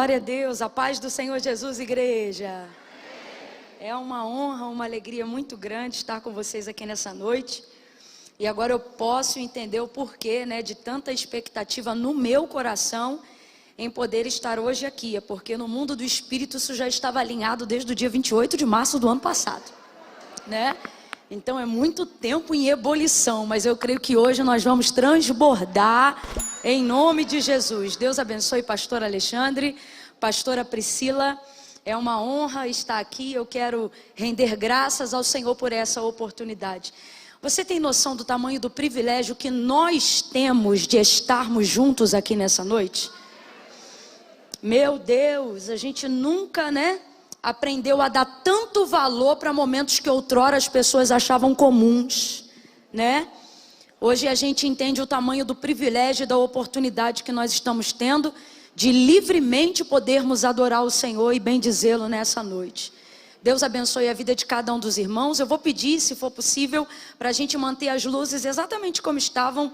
Glória a Deus, a paz do Senhor Jesus, igreja. É uma honra, uma alegria muito grande estar com vocês aqui nessa noite. E agora eu posso entender o porquê, de tanta expectativa no meu coração em poder estar hoje aqui. É porque no mundo do Espírito isso já estava alinhado desde o dia 28 de março do ano passado, Então é muito tempo em ebulição, mas eu creio que hoje nós vamos transbordar em nome de Jesus. Deus abençoe pastor Alexandre, pastora Priscila. É uma honra estar aqui. Eu quero render graças ao Senhor por essa oportunidade. Você tem noção do tamanho do privilégio que nós temos de estarmos juntos aqui nessa noite? Meu Deus, a gente nunca, aprendeu a dar tanto valor para momentos que outrora as pessoas achavam comuns, Hoje a gente entende o tamanho do privilégio e da oportunidade que nós estamos tendo de livremente podermos adorar o Senhor e bendizê-lo nessa noite. Deus abençoe a vida de cada um dos irmãos. Eu vou pedir, se for possível, para a gente manter as luzes exatamente como estavam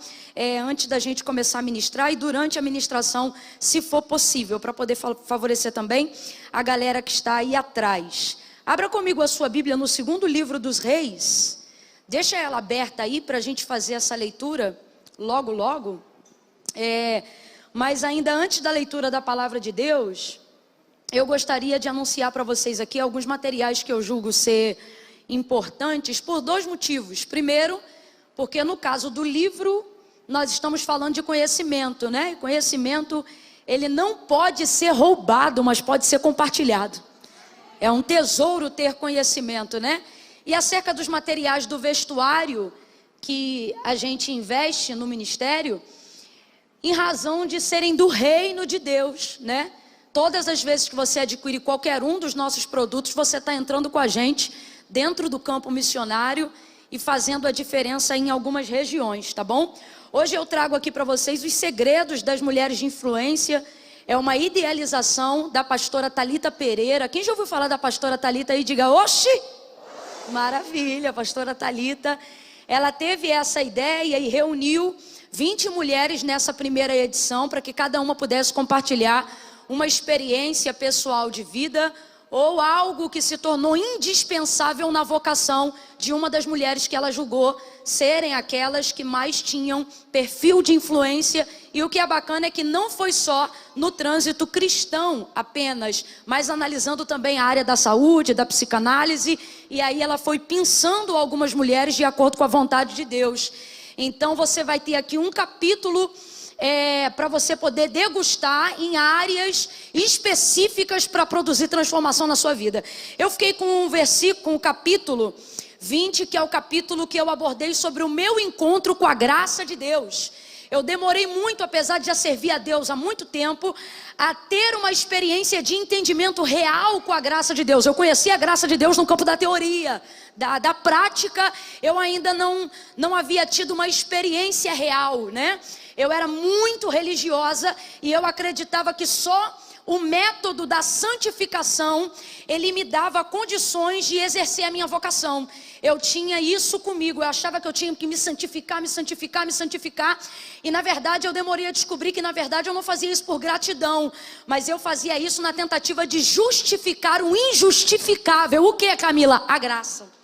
antes da gente começar a ministrar e durante a ministração, se for possível, para poder favorecer também a galera que está aí atrás. Abra comigo a sua Bíblia no segundo livro dos Reis. Deixa ela aberta aí para a gente fazer essa leitura logo. Mas ainda antes da leitura da palavra de Deus, eu gostaria de anunciar para vocês aqui alguns materiais que eu julgo ser importantes por dois motivos. Primeiro, porque no caso do livro, nós estamos falando de conhecimento, E conhecimento, ele não pode ser roubado, mas pode ser compartilhado. É um tesouro ter conhecimento, E acerca dos materiais do vestuário que a gente investe no ministério, em razão de serem do reino de Deus, Todas as vezes que você adquirir qualquer um dos nossos produtos, você está entrando com a gente dentro do campo missionário e fazendo a diferença em algumas regiões, tá bom? Hoje eu trago aqui para vocês os segredos das mulheres de influência. É uma idealização da pastora Thalita Pereira. Quem já ouviu falar da pastora Thalita aí, diga, oxi! Maravilha, a pastora Thalita. Ela teve essa ideia e reuniu 20 mulheres nessa primeira edição para que cada uma pudesse compartilhar uma experiência pessoal de vida ou algo que se tornou indispensável na vocação de uma das mulheres que ela julgou serem aquelas que mais tinham perfil de influência. E o que é bacana é que não foi só no trânsito cristão apenas, mas analisando também a área da saúde, da psicanálise, e aí ela foi pensando algumas mulheres de acordo com a vontade de Deus. Então você vai ter aqui um capítulo para você poder degustar em áreas específicas para produzir transformação na sua vida. Eu fiquei com um versículo, com o capítulo 20, que é o capítulo que eu abordei sobre o meu encontro com a graça de Deus. Eu demorei muito, apesar de já servir a Deus há muito tempo, a ter uma experiência de entendimento real com a graça de Deus. Eu conhecia a graça de Deus no campo da teoria, da prática. Eu ainda não havia tido uma experiência real, Eu era muito religiosa e eu acreditava que só o método da santificação, ele me dava condições de exercer a minha vocação. Eu tinha isso comigo, eu achava que eu tinha que me santificar. E na verdade eu demorei a descobrir que na verdade eu não fazia isso por gratidão, mas eu fazia isso na tentativa de justificar o injustificável. O que é, Camila? A graça.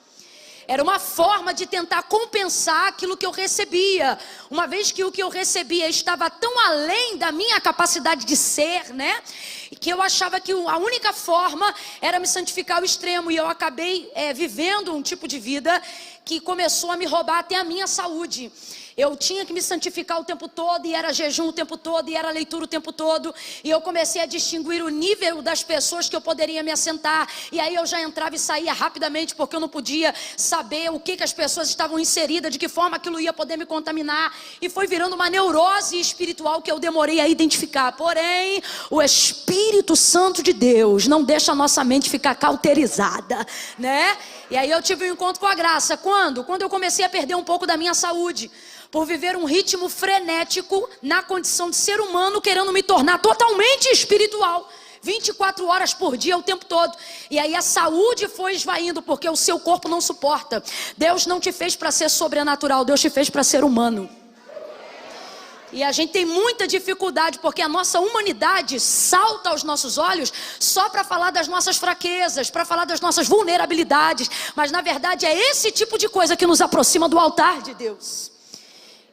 Era uma forma de tentar compensar aquilo que eu recebia. Uma vez que o que eu recebia estava tão além da minha capacidade de ser, E que eu achava que a única forma era me santificar ao extremo. E eu acabei vivendo um tipo de vida que começou a me roubar até a minha saúde. Eu tinha que me santificar o tempo todo, e era jejum o tempo todo, e era leitura o tempo todo. E eu comecei a distinguir o nível das pessoas que eu poderia me assentar. E aí eu já entrava e saía rapidamente, porque eu não podia saber o que as pessoas estavam inseridas, de que forma aquilo ia poder me contaminar. E foi virando uma neurose espiritual que eu demorei a identificar. Porém, o Espírito Santo de Deus não deixa a nossa mente ficar cauterizada, E aí eu tive um encontro com a graça. Quando? Quando eu comecei a perder um pouco da minha saúde, por viver um ritmo frenético na condição de ser humano, querendo me tornar totalmente espiritual, 24 horas por dia, o tempo todo. E aí a saúde foi esvaindo, porque o seu corpo não suporta. Deus não te fez para ser sobrenatural, Deus te fez para ser humano. E a gente tem muita dificuldade porque a nossa humanidade salta aos nossos olhos só para falar das nossas fraquezas, para falar das nossas vulnerabilidades. Mas na verdade é esse tipo de coisa que nos aproxima do altar de Deus.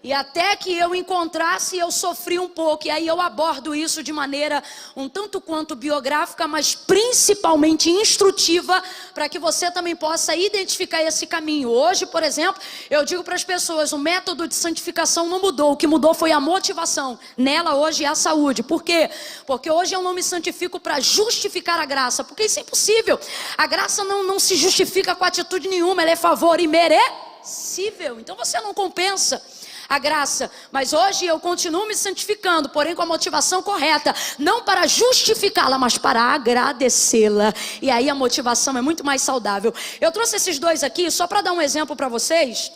E até que eu encontrasse, eu sofri um pouco. E aí eu abordo isso de maneira um tanto quanto biográfica, mas principalmente instrutiva, para que você também possa identificar esse caminho. Hoje, por exemplo, eu digo para as pessoas, o método de santificação não mudou. O que mudou foi a motivação. Nela hoje é a saúde. Por quê? Porque hoje eu não me santifico para justificar a graça. Porque isso é impossível. A graça não se justifica com atitude nenhuma. Ela é favor imerecível. Então você não compensa a graça, mas hoje eu continuo me santificando, porém com a motivação correta, não para justificá-la, mas para agradecê-la, e aí a motivação é muito mais saudável. Eu trouxe esses dois aqui só para dar um exemplo para vocês,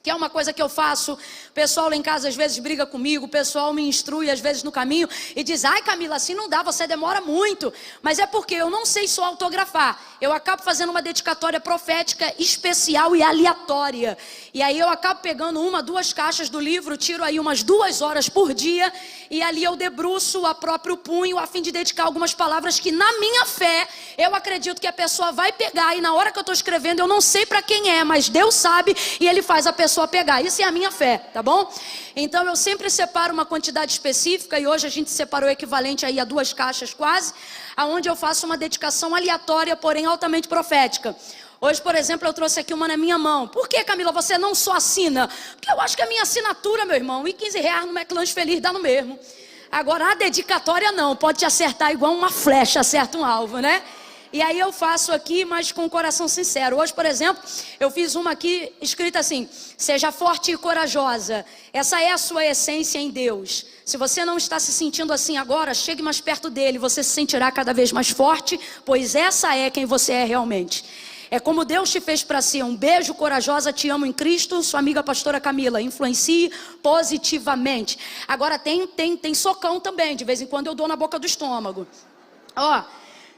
que é uma coisa que eu faço. O pessoal lá em casa às vezes briga comigo, o pessoal me instrui às vezes no caminho e diz: ai Camila, assim não dá, você demora muito. Mas é porque eu não sei só autografar. Eu acabo fazendo uma dedicatória profética especial e aleatória. E aí eu acabo pegando 1, 2 caixas do livro, tiro aí umas 2 horas por dia, e ali eu debruço a próprio punho a fim de dedicar algumas palavras que na minha fé eu acredito que a pessoa vai pegar, e na hora que eu estou escrevendo eu não sei para quem é, mas Deus sabe e Ele faz a pessoa pegar. Isso é a minha fé, tá bom? Então eu sempre separo uma quantidade específica, e hoje a gente separou o equivalente aí a 2 caixas quase, aonde eu faço uma dedicação aleatória, porém altamente profética. Hoje, por exemplo, eu trouxe aqui uma na minha mão. Por que, Camila, você não só assina? Porque eu acho que a minha assinatura, meu irmão, e R$15 no McLanche Feliz dá no mesmo. Agora a dedicatória não, pode te acertar igual uma flecha acerta um alvo, né? E aí eu faço aqui, mas com o coração sincero. Hoje, por exemplo, eu fiz uma aqui escrita assim: seja forte e corajosa. Essa é a sua essência em Deus. Se você não está se sentindo assim agora, chegue mais perto dele. Você se sentirá cada vez mais forte, pois essa é quem você é realmente. É como Deus te fez para si. Um beijo, corajosa, te amo em Cristo. Sua amiga pastora Camila. Influencie positivamente. Agora tem socão também. De vez em quando eu dou na boca do estômago. Ó,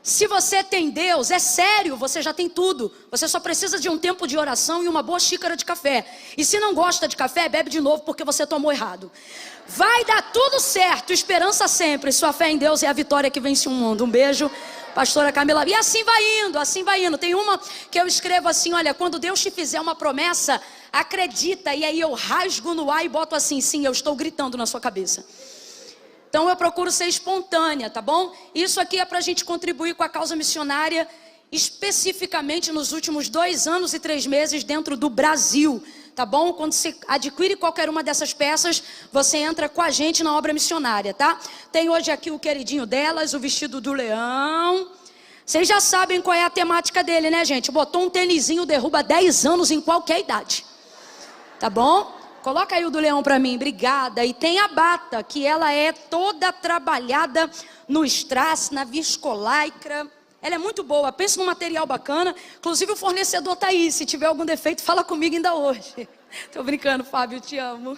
se você tem Deus, é sério, você já tem tudo. Você só precisa de um tempo de oração e uma boa xícara de café. E se não gosta de café, bebe de novo porque você tomou errado. Vai dar tudo certo, esperança sempre. Sua fé em Deus é a vitória que vence o mundo. Um beijo, pastora Camila. E assim vai indo, assim vai indo. Tem uma que eu escrevo assim: olha, quando Deus te fizer uma promessa, acredita. E aí eu rasgo no ar e boto assim: sim, eu estou gritando na sua cabeça. Então eu procuro ser espontânea, tá bom? Isso aqui é para a gente contribuir com a causa missionária, especificamente nos últimos 2 anos e 3 meses dentro do Brasil, tá bom? Quando você adquire qualquer uma dessas peças, você entra com a gente na obra missionária, tá? Tem hoje aqui o queridinho delas, o vestido do leão. Vocês já sabem qual é a temática dele, né, gente? Botou um tênisinho, derruba 10 anos em qualquer idade, tá bom? Coloca aí o do leão para mim, obrigada. E tem a bata, que ela é toda trabalhada no strass, na viscolaicra. Ela é muito boa, pensa num material bacana. Inclusive o fornecedor tá aí, se tiver algum defeito, fala comigo ainda hoje. Tô brincando, Fábio, te amo.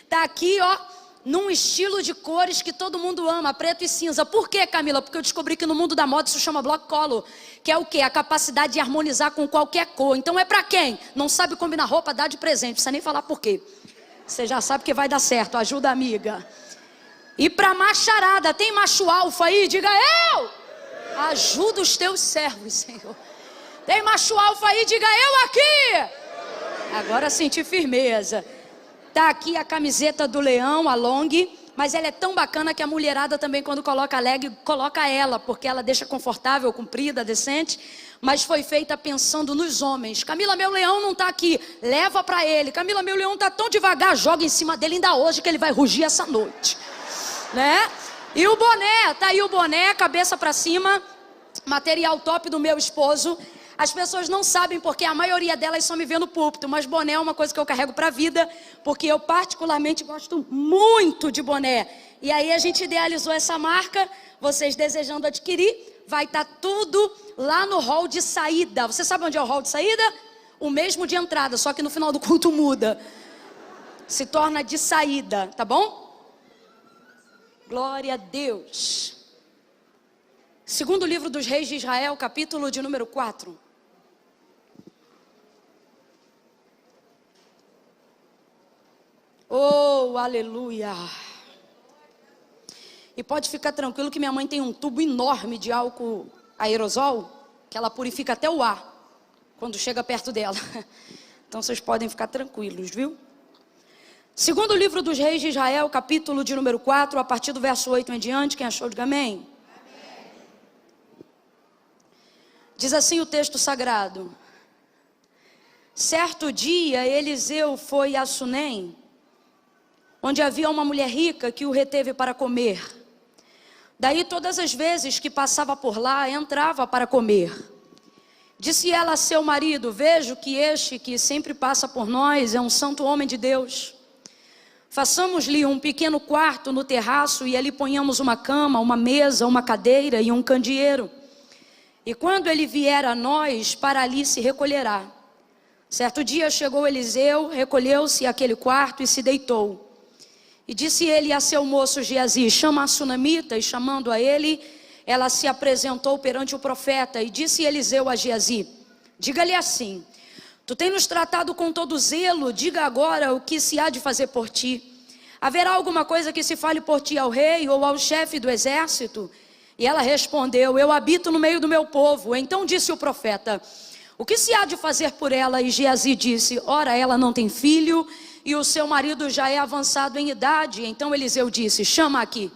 Tá aqui, ó, num estilo de cores que todo mundo ama, preto e cinza. Por quê, Camila? Porque eu descobri que no mundo da moda isso chama block color, que é o quê? A capacidade de harmonizar com qualquer cor. Então é pra quem? Não sabe combinar roupa, dá de presente, não precisa nem falar por quê. Você já sabe que vai dar certo, ajuda a amiga. E pra macharada, tem macho alfa aí? Diga eu! Ajuda os teus servos, Senhor. Tem macho alfa aí? Diga eu aqui! Agora senti firmeza. Tá aqui a camiseta do leão, a long, mas ela é tão bacana que a mulherada também, quando coloca a leg, coloca ela, porque ela deixa confortável, comprida, decente, mas foi feita pensando nos homens. Camila, meu leão não tá aqui, leva pra ele. Camila, meu leão tá tão devagar, joga em cima dele ainda hoje que ele vai rugir essa noite, né? E o boné, tá aí o boné, cabeça pra cima, material top do meu esposo. As pessoas não sabem porque a maioria delas só me vê no púlpito, mas boné é uma coisa que eu carrego para a vida, porque eu particularmente gosto muito de boné. E aí a gente idealizou essa marca, vocês desejando adquirir, vai estar tudo lá no hall de saída. Você sabe onde é o hall de saída? O mesmo de entrada, só que no final do culto muda. Se torna de saída, tá bom? Glória a Deus. Segundo livro dos reis de Israel, capítulo de número 4. Oh, Oh, aleluia. E pode ficar tranquilo que minha mãe tem um tubo enorme de álcool aerosol, que ela purifica até o ar, quando chega perto dela. Então vocês podem ficar tranquilos, viu? Segundo livro dos Reis de Israel, capítulo de número 4, a partir do verso 8 em diante, quem achou, diga amém. Diz assim o texto sagrado: certo dia Eliseu foi a Sunem, onde havia uma mulher rica que o reteve para comer. Daí todas as vezes que passava por lá, entrava para comer. Disse ela a seu marido: vejo que este que sempre passa por nós é um santo homem de Deus. Façamos-lhe um pequeno quarto no terraço e ali ponhamos uma cama, uma mesa, uma cadeira e um candeeiro. E quando ele vier a nós, para ali se recolherá. Certo dia chegou Eliseu, recolheu-se àquele quarto e se deitou. E disse ele a seu moço Geazi: chama a sunamita. E chamando a ele, ela se apresentou perante o profeta. E disse Eliseu a Geazi: diga-lhe assim: tu tens nos tratado com todo zelo, diga agora o que se há de fazer por ti. Haverá alguma coisa que se fale por ti ao rei ou ao chefe do exército? E ela respondeu: eu habito no meio do meu povo. Então disse o profeta: o que se há de fazer por ela? E Geazi disse: ora, ela não tem filho e o seu marido já é avançado em idade. Então Eliseu disse: chama aqui.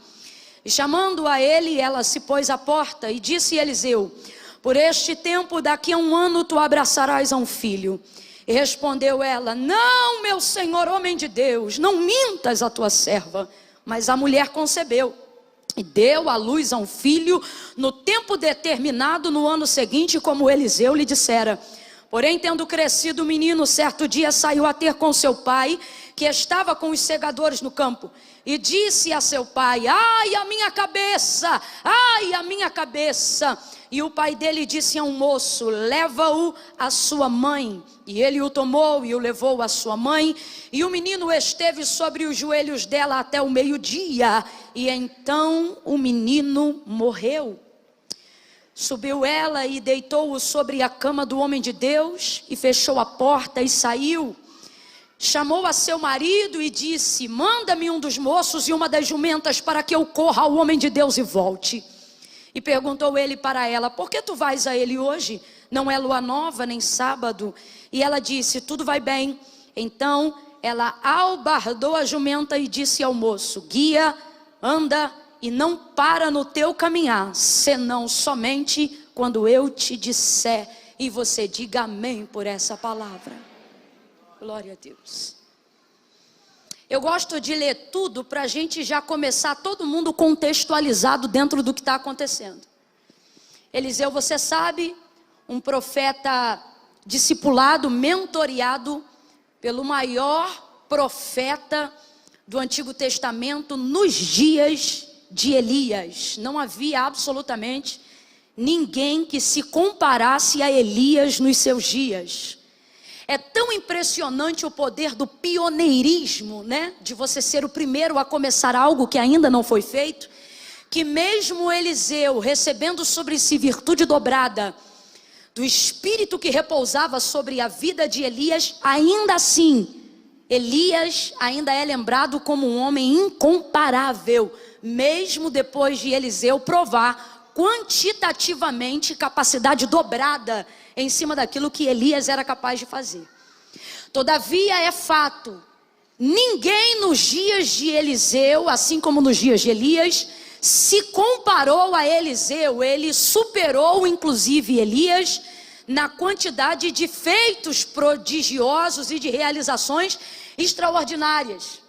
E chamando a ele, ela se pôs à porta. E disse Eliseu: por este tempo, daqui a 1 ano, tu abraçarás a um filho. E respondeu ela: não, meu senhor, homem de Deus, não mintas a tua serva. Mas a mulher concebeu e deu à luz a um filho no tempo determinado no ano seguinte, como Eliseu lhe dissera. Porém, tendo crescido o menino, certo dia saiu a ter com seu pai, que estava com os segadores no campo. E disse a seu pai: ai, a minha cabeça, ai, a minha cabeça. E o pai dele disse a um moço: leva-o à sua mãe. E ele o tomou e o levou à sua mãe. E o menino esteve sobre os joelhos dela até o meio-dia. E então o menino morreu. Subiu ela e deitou-o sobre a cama do homem de Deus. E fechou a porta e saiu. Chamou a seu marido e disse: manda-me um dos moços e uma das jumentas, para que eu corra ao homem de Deus e volte. E perguntou ele para ela: por que tu vais a ele hoje? Não é lua nova nem sábado. E ela disse: tudo vai bem. Então ela albardou a jumenta e disse ao moço: guia, anda e não para no teu caminhar, senão somente quando eu te disser. E você diga amém por essa palavra. Glória a Deus. Eu gosto de ler tudo para a gente já começar todo mundo contextualizado dentro do que está acontecendo. Eliseu, você sabe, um profeta discipulado, mentoreado pelo maior profeta do Antigo Testamento nos dias de Elias. Não havia absolutamente ninguém que se comparasse a Elias nos seus dias. É tão impressionante o poder do pioneirismo, né? De você ser o primeiro a começar algo que ainda não foi feito, que mesmo Eliseu, recebendo sobre si virtude dobrada do Espírito que repousava sobre a vida de Elias, ainda assim, Elias ainda é lembrado como um homem incomparável, mesmo depois de Eliseu provar quantitativamente capacidade dobrada em cima daquilo que Elias era capaz de fazer. Todavia é fato, ninguém nos dias de Eliseu, assim como nos dias de Elias, se comparou a Eliseu. Ele superou inclusive Elias na quantidade de feitos prodigiosos e de realizações extraordinárias.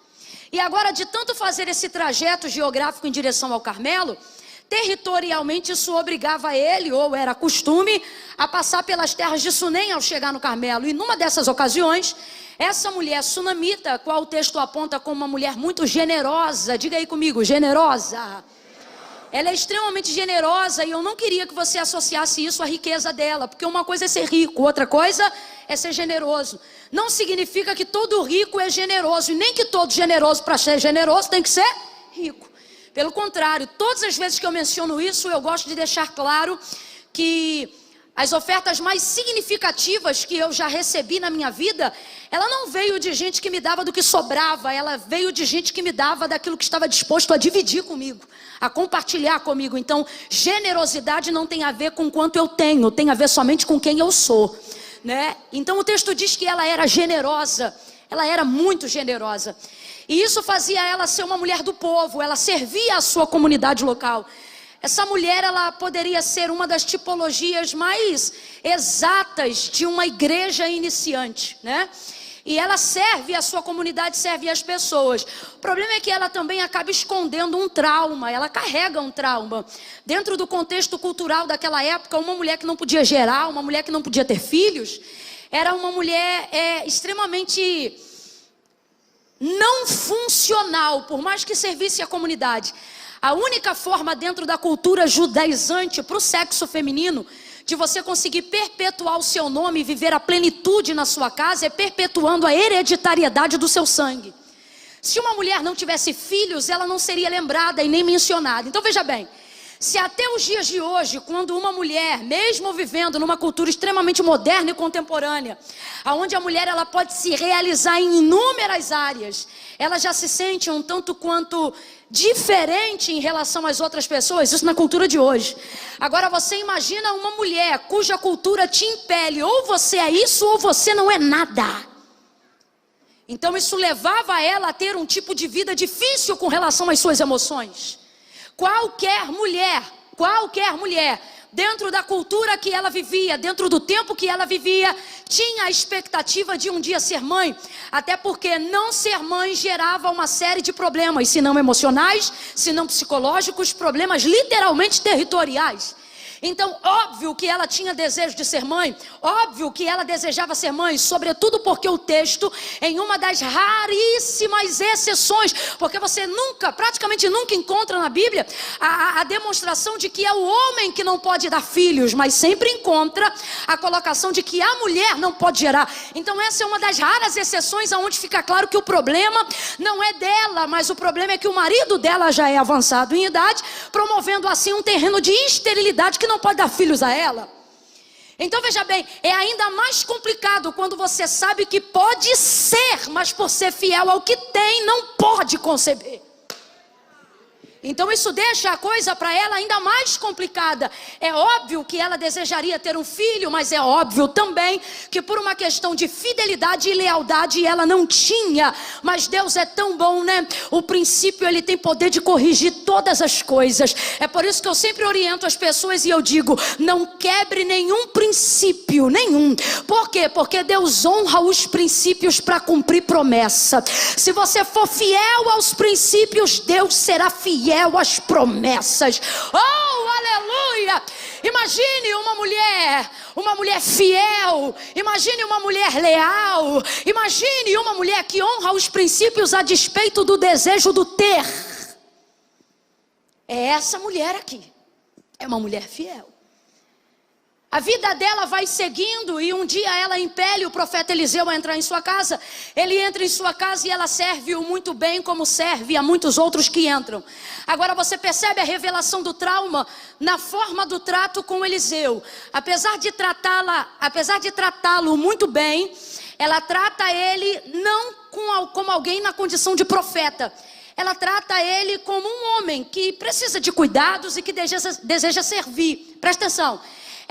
E agora, de tanto fazer esse trajeto geográfico em direção ao Carmelo, territorialmente isso obrigava ele, ou era costume, a passar pelas terras de Sunem ao chegar no Carmelo. E numa dessas ocasiões, essa mulher sunamita, qual o texto aponta como uma mulher muito generosa, diga aí comigo, generosa. Ela é extremamente generosa e eu não queria que você associasse isso à riqueza dela, porque uma coisa é ser rico, outra coisa é ser generoso. Não significa que todo rico é generoso, e nem que todo generoso, para ser generoso, tem que ser rico. Pelo contrário, todas as vezes que eu menciono isso, eu gosto de deixar claro que As ofertas mais significativas que eu já recebi na minha vida, ela não veio de gente que me dava do que sobrava, ela veio de gente que me dava daquilo que estava disposto a dividir comigo, a compartilhar comigo. Então, generosidade não tem a ver com quanto eu tenho, tem a ver somente com quem eu sou, né? Então o texto diz que ela era generosa, ela era muito generosa. E isso fazia ela ser uma mulher do povo, ela servia a sua comunidade local. Essa mulher, ela poderia ser uma das tipologias mais exatas de uma igreja iniciante, né? E ela serve a sua comunidade, serve as pessoas. O problema é que ela também acaba escondendo um trauma, ela carrega um trauma. Dentro do contexto cultural daquela época, uma mulher que não podia gerar, uma mulher que não podia ter filhos, era uma mulher extremamente não funcional, por mais que servisse a comunidade. A única forma dentro da cultura judaizante para o sexo feminino de você conseguir perpetuar o seu nome e viver a plenitude na sua casa é perpetuando a hereditariedade do seu sangue. Se uma mulher não tivesse filhos, ela não seria lembrada e nem mencionada. Então veja bem, se até os dias de hoje, quando uma mulher, mesmo vivendo numa cultura extremamente moderna e contemporânea, onde a mulher ela pode se realizar em inúmeras áreas, ela já se sente um tanto quanto diferente em relação às outras pessoas, isso na cultura de hoje. Agora você imagina uma mulher cuja cultura te impele, ou você é isso ou você não é nada. Então isso levava ela a ter um tipo de vida difícil com relação às suas emoções. Qualquer mulher, dentro da cultura que ela vivia, dentro do tempo que ela vivia, tinha a expectativa de um dia ser mãe, até porque não ser mãe gerava uma série de problemas, se não emocionais, se não psicológicos, problemas literalmente territoriais. Então, óbvio que ela tinha desejo de ser mãe, óbvio que ela desejava ser mãe, sobretudo porque o texto, em uma das raríssimas exceções, porque você praticamente nunca encontra na Bíblia a demonstração de que é o homem que não pode dar filhos, mas sempre encontra a colocação de que a mulher não pode gerar. Então essa é uma das raras exceções onde fica claro que o problema não é dela, mas o problema é que o marido dela já é avançado em idade, promovendo assim um terreno de esterilidade que não pode dar filhos a ela. Então veja bem, é ainda mais complicado quando você sabe que pode ser, mas por ser fiel ao que tem, não pode conceber. Então isso deixa a coisa para ela ainda mais complicada. É óbvio que ela desejaria ter um filho, mas é óbvio também que por uma questão de fidelidade e lealdade ela não tinha. Mas Deus é tão bom, né? O princípio ele tem poder de corrigir todas as coisas. É por isso que eu sempre oriento as pessoas e eu digo, não quebre nenhum princípio, nenhum. Por quê? Porque Deus honra os princípios para cumprir promessa. Se você for fiel aos princípios, Deus será fiel às promessas. Oh, aleluia! Imagine uma mulher fiel, imagine uma mulher leal, imagine uma mulher que honra os princípios a despeito do desejo do ter. É essa mulher aqui, é uma mulher fiel. A vida dela vai seguindo e um dia ela impele o profeta Eliseu a entrar em sua casa. Ele entra em sua casa e ela serve-o muito bem como serve a muitos outros que entram. Agora você percebe a revelação do trauma na forma do trato com Eliseu. Apesar de tratá-lo muito bem, ela trata ele não como alguém na condição de profeta. Ela trata ele como um homem que precisa de cuidados e que deseja servir. Presta atenção.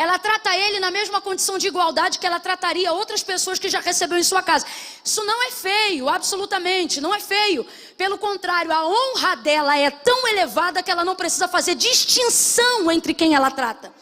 Ela trata ele na mesma condição de igualdade que ela trataria outras pessoas que já recebeu em sua casa. Isso não é feio, absolutamente, não é feio. Pelo contrário, a honra dela é tão elevada que ela não precisa fazer distinção entre quem ela trata.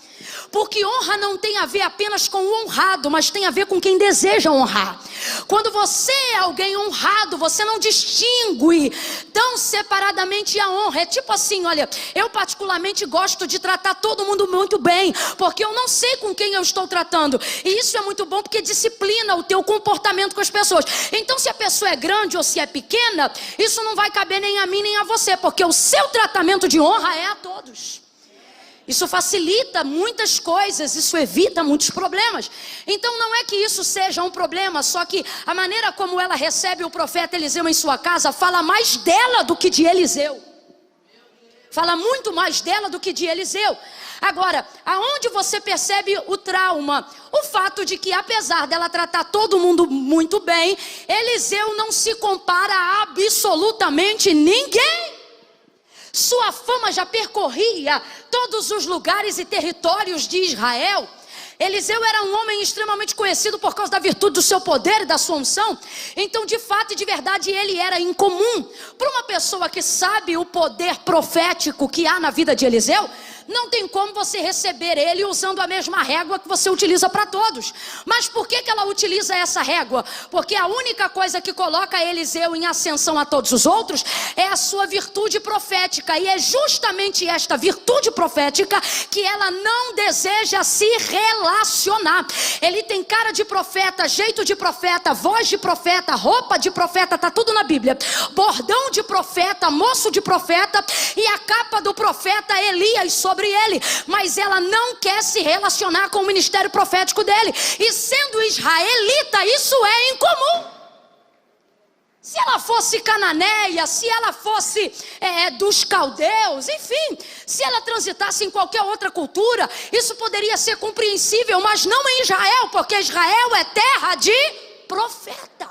Porque honra não tem a ver apenas com o honrado, mas tem a ver com quem deseja honrar. Quando você é alguém honrado, você não distingue tão separadamente a honra. É tipo assim, olha, eu particularmente gosto de tratar todo mundo muito bem, porque eu não sei com quem eu estou tratando. E isso é muito bom porque disciplina o teu comportamento com as pessoas. Então se a pessoa é grande ou se é pequena, isso não vai caber nem a mim nem a você, porque o seu tratamento de honra é a todos. Isso facilita muitas coisas, isso evita muitos problemas. Então não é que isso seja um problema, só que a maneira como ela recebe o profeta Eliseu em sua casa fala mais dela do que de Eliseu. Fala muito mais dela do que de Eliseu. Agora, aonde você percebe o trauma? O fato de que, apesar dela tratar todo mundo muito bem, Eliseu não se compara a absolutamente ninguém. Sua fama já percorria todos os lugares e territórios de Israel. Eliseu era um homem extremamente conhecido por causa da virtude do seu poder e da sua unção. Então, de fato e de verdade, ele era incomum. Para uma pessoa que sabe o poder profético que há na vida de Eliseu, não tem como você receber ele usando a mesma régua que você utiliza para todos. Mas por que ela utiliza essa régua? Porque a única coisa que coloca Eliseu em ascensão a todos os outros é a sua virtude profética. E é justamente esta virtude profética que ela não deseja se relacionar. Ele tem cara de profeta, jeito de profeta, voz de profeta, roupa de profeta, está tudo na Bíblia. Bordão de profeta, moço de profeta e a capa do profeta Elias sobre ele, mas ela não quer se relacionar com o ministério profético dele, e sendo israelita, isso é incomum. Se ela fosse cananeia, se ela fosse dos caldeus, enfim, se ela transitasse em qualquer outra cultura, isso poderia ser compreensível, mas não em Israel, porque Israel é terra de profeta.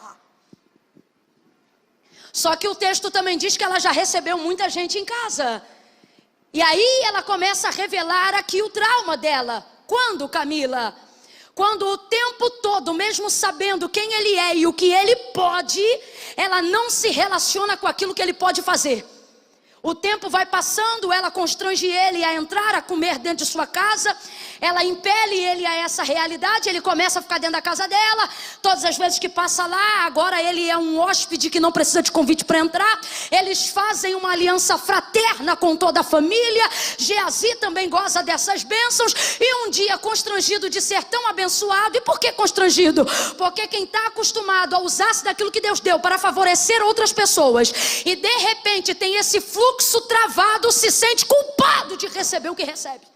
Só que o texto também diz que ela já recebeu muita gente em casa. E aí ela começa a revelar aqui o trauma dela. Quando, Camila? Quando o tempo todo, mesmo sabendo quem ele é e o que ele pode, ela não se relaciona com aquilo que ele pode fazer. O tempo vai passando, ela constrange ele a entrar, a comer dentro de sua casa. Ela impele ele a essa realidade, ele começa a ficar dentro da casa dela. Todas as vezes que passa lá, agora ele é um hóspede que não precisa de convite para entrar. Eles fazem uma aliança fraterna com toda a família. Geazi também goza dessas bênçãos. E um dia, constrangido de ser tão abençoado. E por que constrangido? Porque quem está acostumado a usar-se daquilo que Deus deu para favorecer outras pessoas, e de repente tem esse fluxo travado, se sente culpado de receber o que recebe.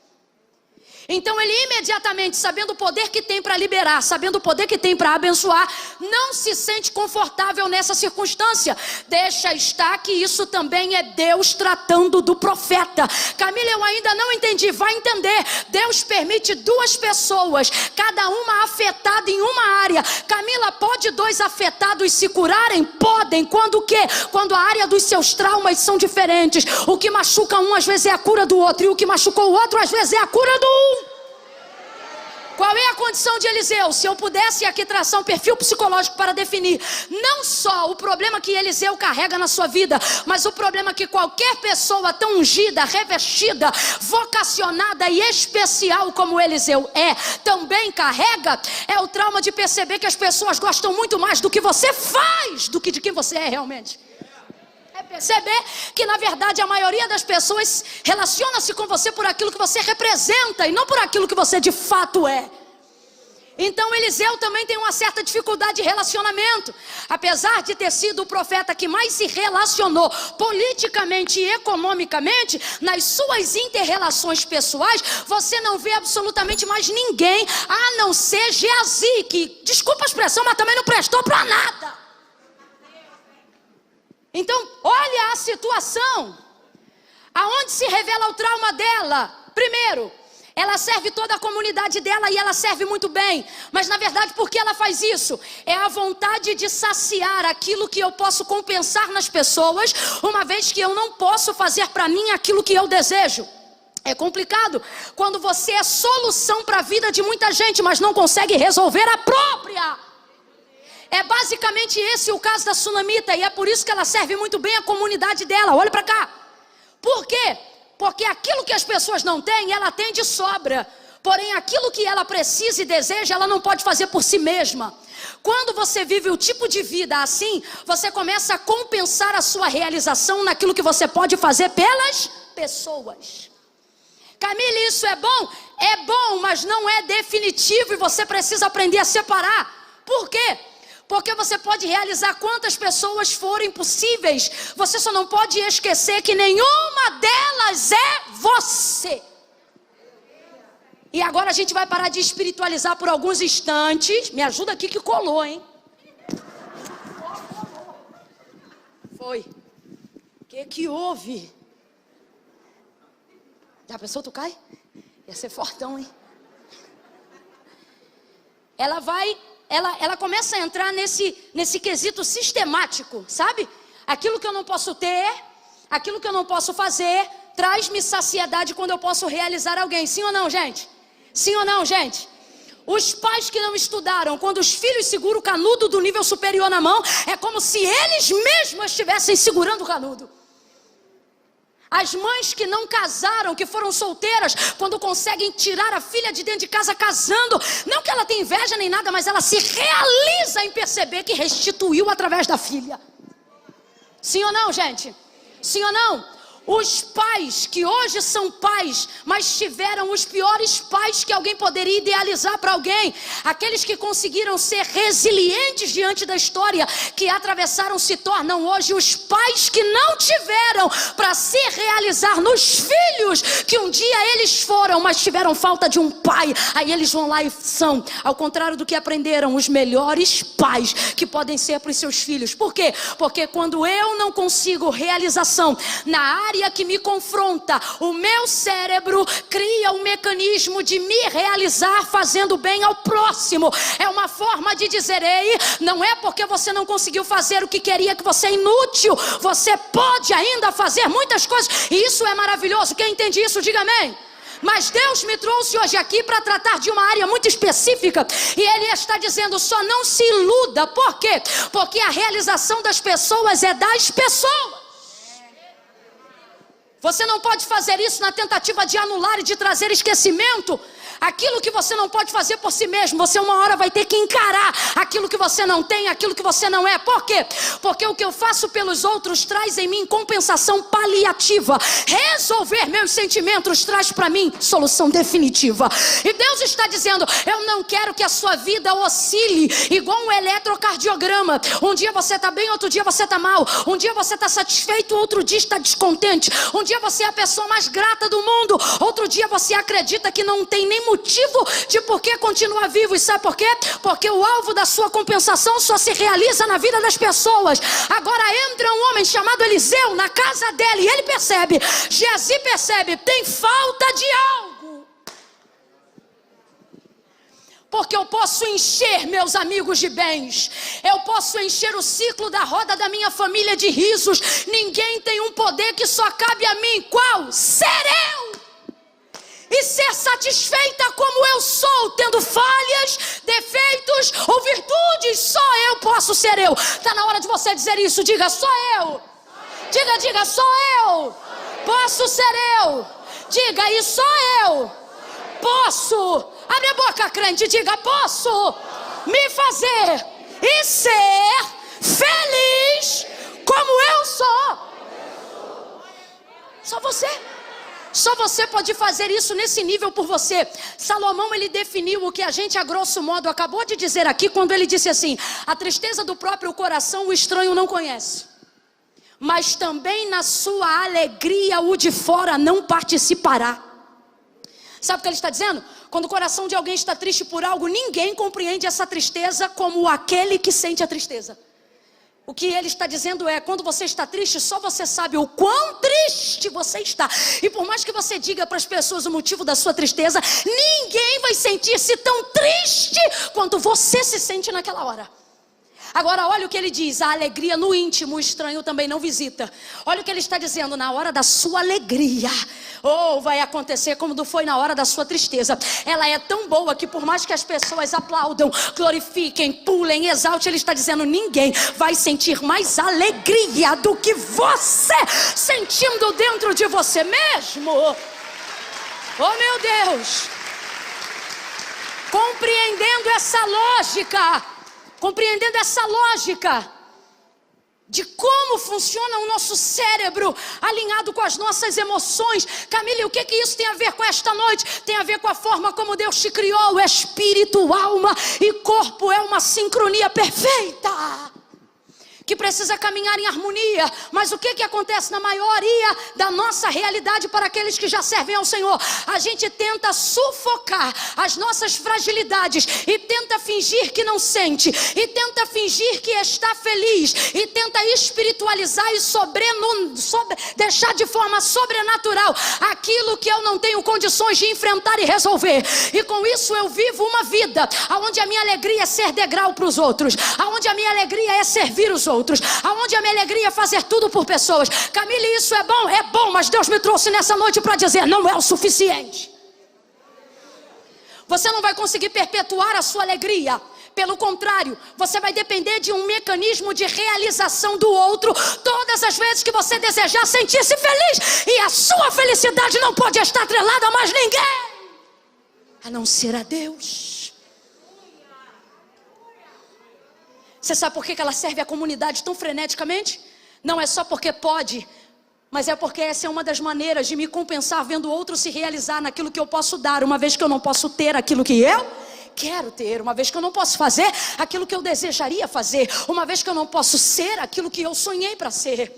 Então ele imediatamente, sabendo o poder que tem para liberar, sabendo o poder que tem para abençoar, não se sente confortável nessa circunstância. Deixa estar que isso também é Deus tratando do profeta. Camila, eu ainda não entendi, vai entender. Deus permite duas pessoas, cada uma afetada em uma área. Camila, pode dois afetados se curarem? Podem. Quando o quê? Quando a área dos seus traumas são diferentes. O que machuca um às vezes é a cura do outro, e o que machucou o outro às vezes é a cura do um. Qual é a condição de Eliseu? Se eu pudesse aqui traçar um perfil psicológico para definir não só o problema que Eliseu carrega na sua vida, mas o problema que qualquer pessoa tão ungida, revestida, vocacionada e especial como Eliseu também carrega, é o trauma de perceber que as pessoas gostam muito mais do que você faz do que de quem você é realmente. Perceber que na verdade a maioria das pessoas relaciona-se com você por aquilo que você representa e não por aquilo que você de fato é. Então Eliseu também tem uma certa dificuldade de relacionamento. Apesar de ter sido o profeta que mais se relacionou politicamente e economicamente, nas suas inter-relações pessoais, você não vê absolutamente mais ninguém, a não ser Geazi, que, desculpa a expressão, mas também não prestou para nada. Então, olha a situação, aonde se revela o trauma dela. Primeiro, ela serve toda a comunidade dela e ela serve muito bem. Mas na verdade, por que ela faz isso? É a vontade de saciar aquilo que eu posso compensar nas pessoas, uma vez que eu não posso fazer para mim aquilo que eu desejo. É complicado quando você é solução para a vida de muita gente, mas não consegue resolver a própria. É basicamente esse o caso da Sunamita, e é por isso que ela serve muito bem a comunidade dela. Olha para cá. Por quê? Porque aquilo que as pessoas não têm, ela tem de sobra. Porém, aquilo que ela precisa e deseja, ela não pode fazer por si mesma. Quando você vive o tipo de vida assim, você começa a compensar a sua realização naquilo que você pode fazer pelas pessoas. Camille, isso é bom? É bom, mas não é definitivo, e você precisa aprender a separar. Por quê? Porque você pode realizar quantas pessoas forem possíveis. Você só não pode esquecer que nenhuma delas é você. E agora a gente vai parar de espiritualizar por alguns instantes. Me ajuda aqui que colou, hein? Foi. O que houve? Já pensou, tu cai? Ia ser fortão, hein? Ela começa a entrar nesse quesito sistemático, sabe? Aquilo que eu não posso ter, aquilo que eu não posso fazer, traz-me saciedade quando eu posso realizar alguém. Sim ou não, gente? Sim ou não, gente? Os pais que não estudaram, quando os filhos seguram o canudo do nível superior na mão, é como se eles mesmos estivessem segurando o canudo. As mães que não casaram, que foram solteiras, quando conseguem tirar a filha de dentro de casa casando, não que ela tenha inveja nem nada, mas ela se realiza em perceber que restituiu através da filha. Sim ou não, gente? Sim ou não? Os pais que hoje são pais, mas tiveram os piores pais que alguém poderia idealizar para alguém. Aqueles que conseguiram ser resilientes diante da história, que atravessaram, se tornam hoje os pais que não tiveram para se realizar nos filhos que um dia eles foram, mas tiveram falta de um pai. Aí eles vão lá e são, ao contrário do que aprenderam, os melhores pais que podem ser para os seus filhos. Por quê? Porque quando eu não consigo realização na área que me confronta, o meu cérebro cria um mecanismo de me realizar fazendo bem ao próximo. É uma forma de dizer: ei, não é porque você não conseguiu fazer o que queria que você é inútil, você pode ainda fazer muitas coisas, e isso é maravilhoso. Quem entende isso, diga amém. Mas Deus me trouxe hoje aqui para tratar de uma área muito específica, e Ele está dizendo: só não se iluda. Por quê? Porque a realização das pessoas é das pessoas. Você não pode fazer isso na tentativa de anular e de trazer esquecimento. Aquilo que você não pode fazer por si mesmo, você uma hora vai ter que encarar aquilo que você não tem, aquilo que você não é. Por quê? Porque o que eu faço pelos outros traz em mim compensação paliativa. Resolver meus sentimentos traz para mim solução definitiva. E Deus está dizendo: eu não quero que a sua vida oscile igual um eletrocardiograma. Um dia você está bem, outro dia você está mal. Um dia você está satisfeito, outro dia está descontente. Um dia você é a pessoa mais grata do mundo, outro dia você acredita que não tem nem motivo de por que continuar vivo. E sabe por quê? Porque o alvo da sua compensação só se realiza na vida das pessoas. Agora entra um homem chamado Eliseu na casa dele, e ele percebe, Geazi percebe, tem falta de algo. Porque eu posso encher meus amigos de bens, eu posso encher o ciclo da roda da minha família de risos. Ninguém tem um poder que só cabe a mim. Qual? Ser eu. E ser satisfeita como eu sou, tendo falhas, defeitos ou virtudes. Só eu posso ser eu. Está na hora de você dizer isso. Diga: sou eu. Diga, sou eu. Posso ser eu. Diga: e sou eu. Posso. Abre a boca, crente, diga: posso me fazer e ser feliz como eu sou. Só você. Só você pode fazer isso nesse nível por você. Salomão, ele definiu o que a gente a grosso modo acabou de dizer aqui, quando ele disse assim: a tristeza do próprio coração o estranho não conhece, mas também na sua alegria o de fora não participará. Sabe o que ele está dizendo? Quando o coração de alguém está triste por algo, ninguém compreende essa tristeza como aquele que sente a tristeza. O que ele está dizendo é: quando você está triste, só você sabe o quão triste você está. E por mais que você diga para as pessoas o motivo da sua tristeza, ninguém vai sentir-se tão triste quanto você se sente naquela hora. Agora olha o que ele diz: a alegria no íntimo o estranho também não visita. Olha o que ele está dizendo: na hora da sua alegria, vai acontecer como foi na hora da sua tristeza. Ela é tão boa que por mais que as pessoas aplaudam, glorifiquem, pulem, exaltem, ele está dizendo: ninguém vai sentir mais alegria do que você, sentindo dentro de você mesmo. Oh meu Deus! Compreendendo essa lógica de como funciona o nosso cérebro alinhado com as nossas emoções. Camila, o que isso tem a ver com esta noite? Tem a ver com a forma como Deus te criou. Espírito, alma e corpo é uma sincronia perfeita, que precisa caminhar em harmonia. Mas o que acontece na maioria da nossa realidade para aqueles que já servem ao Senhor? A gente tenta sufocar as nossas fragilidades e tenta fingir que não sente, e tenta fingir que está feliz, e tenta espiritualizar e deixar de forma sobrenatural aquilo que eu não tenho condições de enfrentar e resolver. E com isso eu vivo uma vida onde a minha alegria é ser degrau para os outros, onde a minha alegria é servir os outros, onde a minha alegria é fazer tudo por pessoas. Camille, isso é bom? É bom, mas Deus me trouxe nessa noite para dizer, não é o suficiente. Você não vai conseguir perpetuar a sua alegria. Pelo contrário, você vai depender de um mecanismo de realização do outro todas as vezes que você desejar sentir-se feliz. E a sua felicidade não pode estar atrelada a mais ninguém, a não ser a Deus. Você sabe por que ela serve a comunidade tão freneticamente? Não é só porque pode, mas é porque essa é uma das maneiras de me compensar vendo o outro se realizar naquilo que eu posso dar, uma vez que eu não posso ter aquilo que eu quero ter, uma vez que eu não posso fazer aquilo que eu desejaria fazer, uma vez que eu não posso ser aquilo que eu sonhei para ser.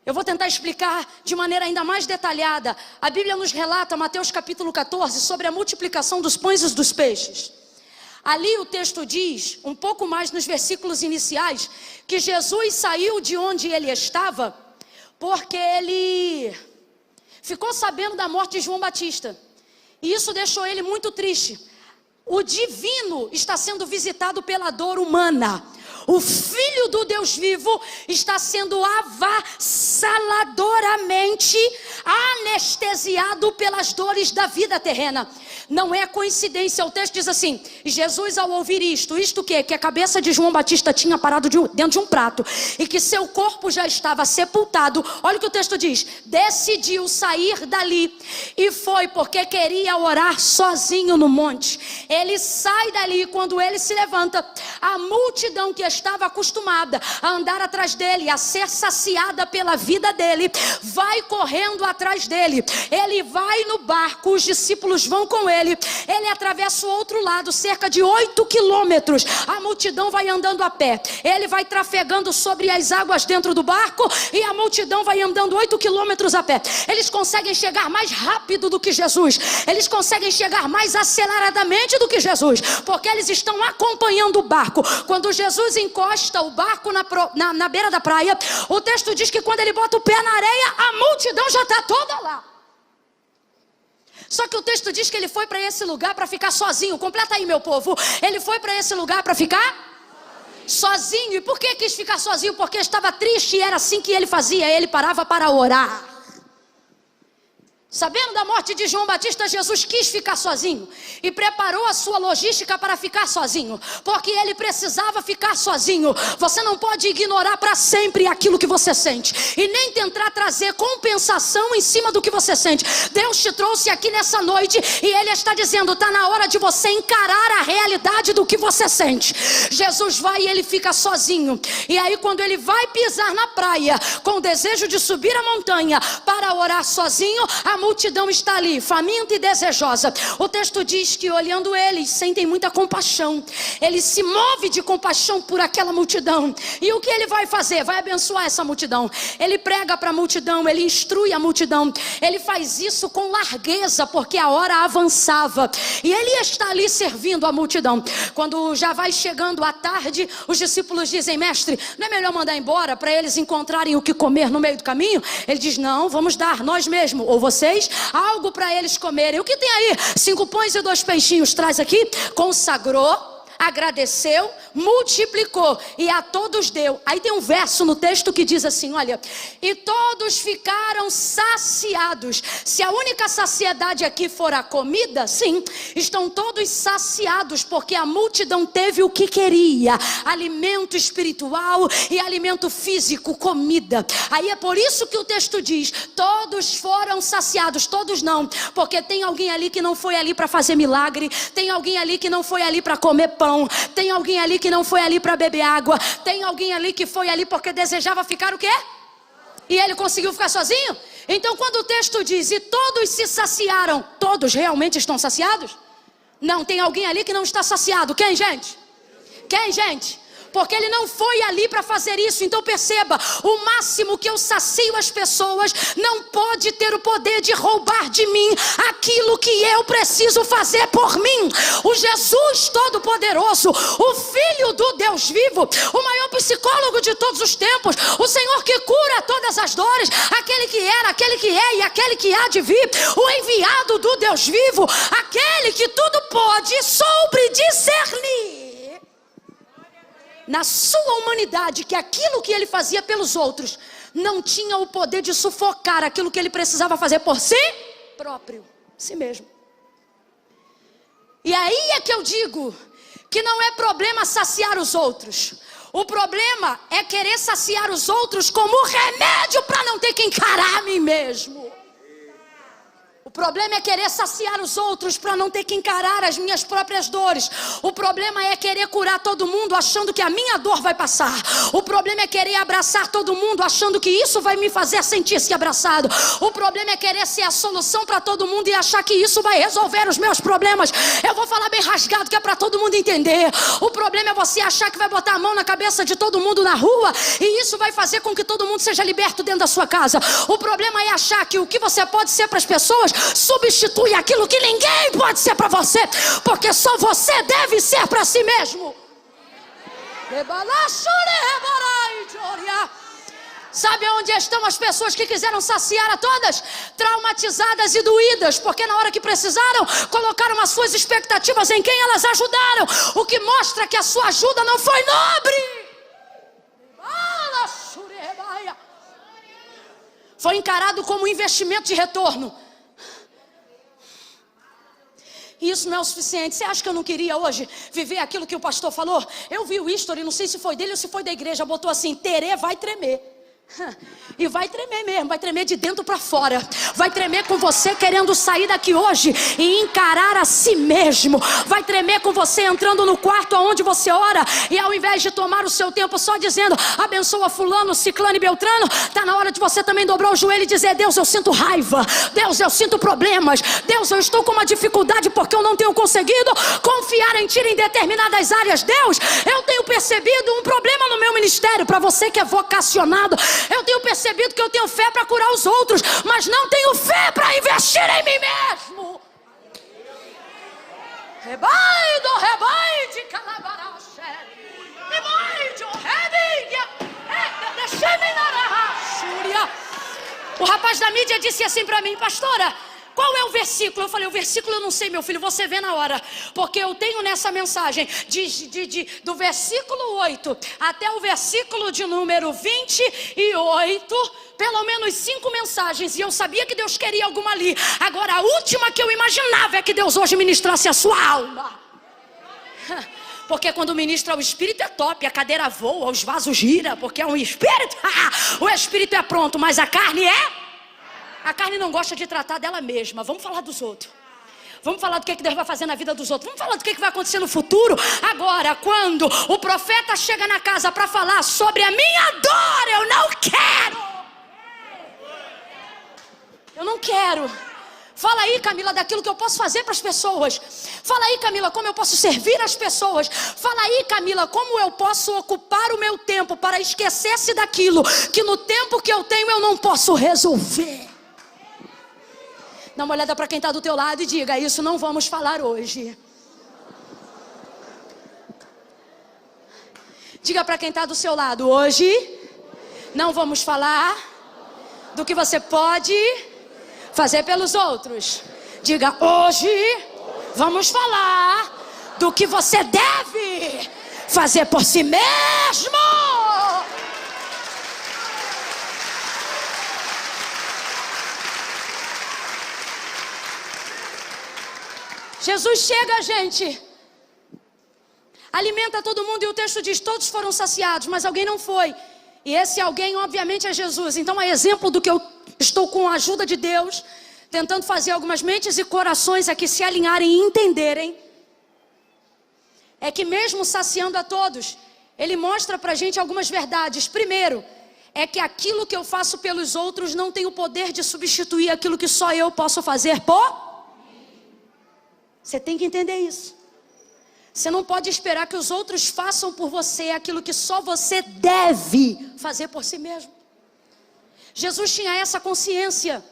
Eu vou tentar explicar de maneira ainda mais detalhada. A Bíblia nos relata, Mateus capítulo 14, sobre a multiplicação dos pães e dos peixes. Ali o texto diz, um pouco mais nos versículos iniciais, que Jesus saiu de onde ele estava, porque ele ficou sabendo da morte de João Batista. E isso deixou ele muito triste. O divino está sendo visitado pela dor humana. O Filho do Deus vivo está sendo avassaladoramente anestesiado pelas dores da vida terrena. Não é coincidência, o texto diz assim: Jesus, ao ouvir isto o quê? Que a cabeça de João Batista tinha parado dentro de um prato e que seu corpo já estava sepultado. Olha o que o texto diz: decidiu sair dali e foi porque queria orar sozinho no monte. Ele sai dali e quando ele se levanta, a multidão que estava acostumada a andar atrás dele, a ser saciada pela vida dele, vai correndo atrás dele. Ele vai no barco, os discípulos vão com ele. Ele atravessa o outro lado, cerca de 8 quilômetros. A multidão vai andando a pé. Ele vai trafegando sobre as águas dentro do barco e a multidão vai andando 8 quilômetros a pé. Eles conseguem chegar mais rápido do que Jesus. Eles conseguem chegar mais aceleradamente do que Jesus, porque eles estão acompanhando o barco. Quando Jesus encosta o barco na beira da praia, o texto diz que quando ele bota o pé na areia, a multidão já está toda lá. Só que o texto diz que ele foi para esse lugar para ficar sozinho. Completa aí, meu povo. Ele foi para esse lugar para ficar sozinho. E por que quis ficar sozinho? Porque estava triste e era assim que ele fazia. Ele parava para orar. Sabendo da morte de João Batista, Jesus quis ficar sozinho e preparou a sua logística para ficar sozinho, porque ele precisava ficar sozinho. Você não pode ignorar para sempre aquilo que você sente e nem tentar trazer compensação em cima do que você sente. Deus te trouxe aqui nessa noite e Ele está dizendo: está na hora de você encarar a realidade do que você sente. Jesus vai e ele fica sozinho. E aí quando ele vai pisar na praia com o desejo de subir a montanha para orar sozinho, a multidão está ali, faminta e desejosa. O texto diz que olhando eles, sentem muita compaixão. Ele se move de compaixão por aquela multidão. E o que ele vai fazer? Vai abençoar essa multidão. Ele prega para a multidão, ele instrui a multidão. Ele faz isso com largueza, porque a hora avançava. E ele está ali servindo a multidão. Quando já vai chegando a tarde, os discípulos dizem: mestre, não é melhor mandar embora para eles encontrarem o que comer no meio do caminho? Ele diz: não, vamos dar nós mesmos, ou vocês, algo para eles comerem. O que tem aí? 5 pães e 2 peixinhos. Traz aqui. Consagrou, agradeceu, multiplicou e a todos deu. Aí tem um verso no texto que diz assim, olha: e todos ficaram saciados. Se a única saciedade aqui for a comida, sim, estão todos saciados, porque a multidão teve o que queria: alimento espiritual e alimento físico, comida. Aí é por isso que o texto diz: todos foram saciados. Todos não, porque tem alguém ali que não foi ali para fazer milagre, tem alguém ali que não foi ali para comer pão, tem alguém ali que não foi ali para beber água, tem alguém ali que foi ali porque desejava ficar o quê? E ele conseguiu ficar sozinho? Então quando o texto diz: e todos se saciaram, todos realmente estão saciados? Não, tem alguém ali que não está saciado. Quem, gente? Quem, gente? porque ele não foi ali para fazer isso. Então perceba, o máximo que eu sacio as pessoas não pode ter o poder de roubar de mim aquilo que eu preciso fazer por mim. O Jesus Todo-Poderoso, o Filho do Deus vivo, o maior psicólogo de todos os tempos, o Senhor que cura todas as dores, aquele que era, aquele que é e aquele que há de vir, o enviado do Deus vivo, aquele que tudo pode, soube discernir na sua humanidade que aquilo que ele fazia pelos outros não tinha o poder de sufocar aquilo que ele precisava fazer por si próprio, si mesmo. E aí é que eu digo que não é problema saciar os outros. O problema é querer saciar os outros como remédio para não ter que encarar a mim mesmo. O problema é querer saciar os outros para não ter que encarar as minhas próprias dores. O problema é querer curar todo mundo achando que a minha dor vai passar. O problema é querer abraçar todo mundo achando que isso vai me fazer sentir-se abraçado. O problema é querer ser a solução para todo mundo e achar que isso vai resolver os meus problemas. Eu vou falar bem rasgado que é para todo mundo entender. O problema é você achar que vai botar a mão na cabeça de todo mundo na rua e isso vai fazer com que todo mundo seja liberto dentro da sua casa. O problema é achar que o que você pode ser para as pessoas substitui aquilo que ninguém pode ser para você, porque só você deve ser para si mesmo. Sabe onde estão as pessoas que quiseram saciar a todas? Traumatizadas e doídas, porque na hora que precisaram, colocaram as suas expectativas em quem elas ajudaram, o que mostra que a sua ajuda não foi nobre. Foi encarado como um investimento de retorno. E isso não é o suficiente. Você acha que eu não queria hoje viver aquilo que o pastor falou? Eu vi o history, não sei se foi dele ou se foi da igreja, botou assim: Terê vai tremer. E vai tremer mesmo, vai tremer de dentro para fora. Vai tremer com você querendo sair daqui hoje e encarar a si mesmo. Vai tremer com você entrando no quarto onde você ora e ao invés de tomar o seu tempo só dizendo abençoa fulano, ciclano e beltrano, tá na hora de você também dobrar o joelho e dizer: Deus, eu sinto raiva, Deus, eu sinto problemas, Deus, eu estou com uma dificuldade porque eu não tenho conseguido confiar em Ti em determinadas áreas. Deus, eu tenho percebido um problema no meu ministério. Para você que é vocacionado, eu tenho percebido que eu tenho fé para curar os outros, mas não tenho fé para investir em mim mesmo. O rapaz da mídia disse assim para mim: pastora, qual é o versículo? Eu falei: o versículo eu não sei, meu filho, você vê na hora. Porque eu tenho nessa mensagem, do versículo 8 até o versículo de número 28, pelo menos 5 mensagens. E eu sabia que Deus queria alguma ali. Agora a última que eu imaginava é que Deus hoje ministrasse a sua alma. Porque quando ministra o Espírito é top, a cadeira voa, os vasos giram, porque é um Espírito. O Espírito é pronto, mas a carne é... A carne não gosta de tratar dela mesma. Vamos falar dos outros. Vamos falar do que Deus vai fazer na vida dos outros. Vamos falar do que vai acontecer no futuro. Agora, quando o profeta chega na casa para falar sobre a minha dor, eu não quero. Eu não quero. Fala aí, Camila, daquilo que eu posso fazer para as pessoas. Fala aí, Camila, como eu posso servir as pessoas. Fala aí, Camila, como eu posso ocupar o meu tempo para esquecer-se daquilo que no tempo que eu tenho eu não posso resolver. Dá uma olhada para quem está do teu lado e diga: isso não vamos falar hoje. Diga para quem está do seu lado: hoje não vamos falar do que você pode fazer pelos outros. Diga: hoje vamos falar do que você deve fazer por si mesmo. Jesus chega, gente, alimenta todo mundo e o texto diz: todos foram saciados, mas alguém não foi. E esse alguém obviamente é Jesus. Então é exemplo do que eu estou com a ajuda de Deus tentando fazer algumas mentes e corações aqui se alinharem e entenderem. É que mesmo saciando a todos, Ele mostra pra gente algumas verdades. Primeiro, é que aquilo que eu faço pelos outros não tem o poder de substituir aquilo que só eu posso fazer por... Você tem que entender isso. Você não pode esperar que os outros façam por você aquilo que só você deve fazer por si mesmo. Jesus tinha essa consciência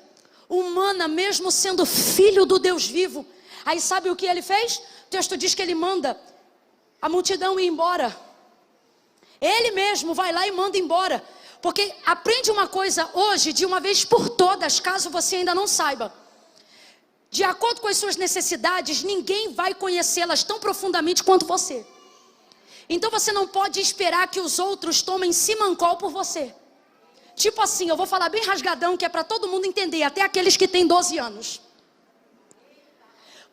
humana, mesmo sendo filho do Deus vivo. Aí sabe o que ele fez? O texto diz que ele manda a multidão ir embora. Ele mesmo vai lá e manda embora. Porque aprende uma coisa hoje, de uma vez por todas, caso você ainda não saiba. De acordo com as suas necessidades, ninguém vai conhecê-las tão profundamente quanto você. Então você não pode esperar que os outros tomem simancol por você. Tipo assim, eu vou falar bem rasgadão, que é para todo mundo entender, até aqueles que têm 12 anos.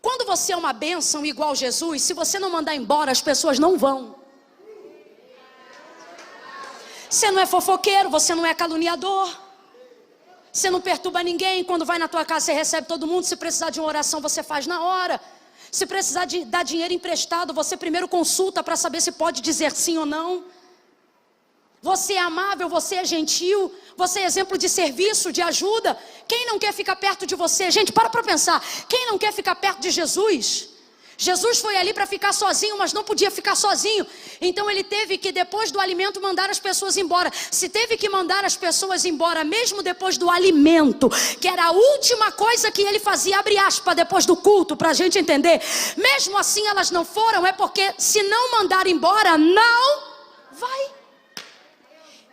Quando você é uma bênção igual Jesus, se você não mandar embora, as pessoas não vão. Você não é fofoqueiro, você não é caluniador. Você não perturba ninguém. Quando vai na tua casa, você recebe todo mundo. Se precisar de uma oração, você faz na hora. Se precisar de dar dinheiro emprestado, você primeiro consulta para saber se pode dizer sim ou não. Você é amável, você é gentil, você é exemplo de serviço, de ajuda. Quem não quer ficar perto de você? Gente, para pensar. Quem não quer ficar perto de Jesus? Jesus foi ali para ficar sozinho, mas não podia ficar sozinho. Então ele teve que, depois do alimento, mandar as pessoas embora. Se teve que mandar as pessoas embora, mesmo depois do alimento, que era a última coisa que ele fazia, abre aspas, depois do culto, para a gente entender. Mesmo assim elas não foram, é porque se não mandar embora, não vai.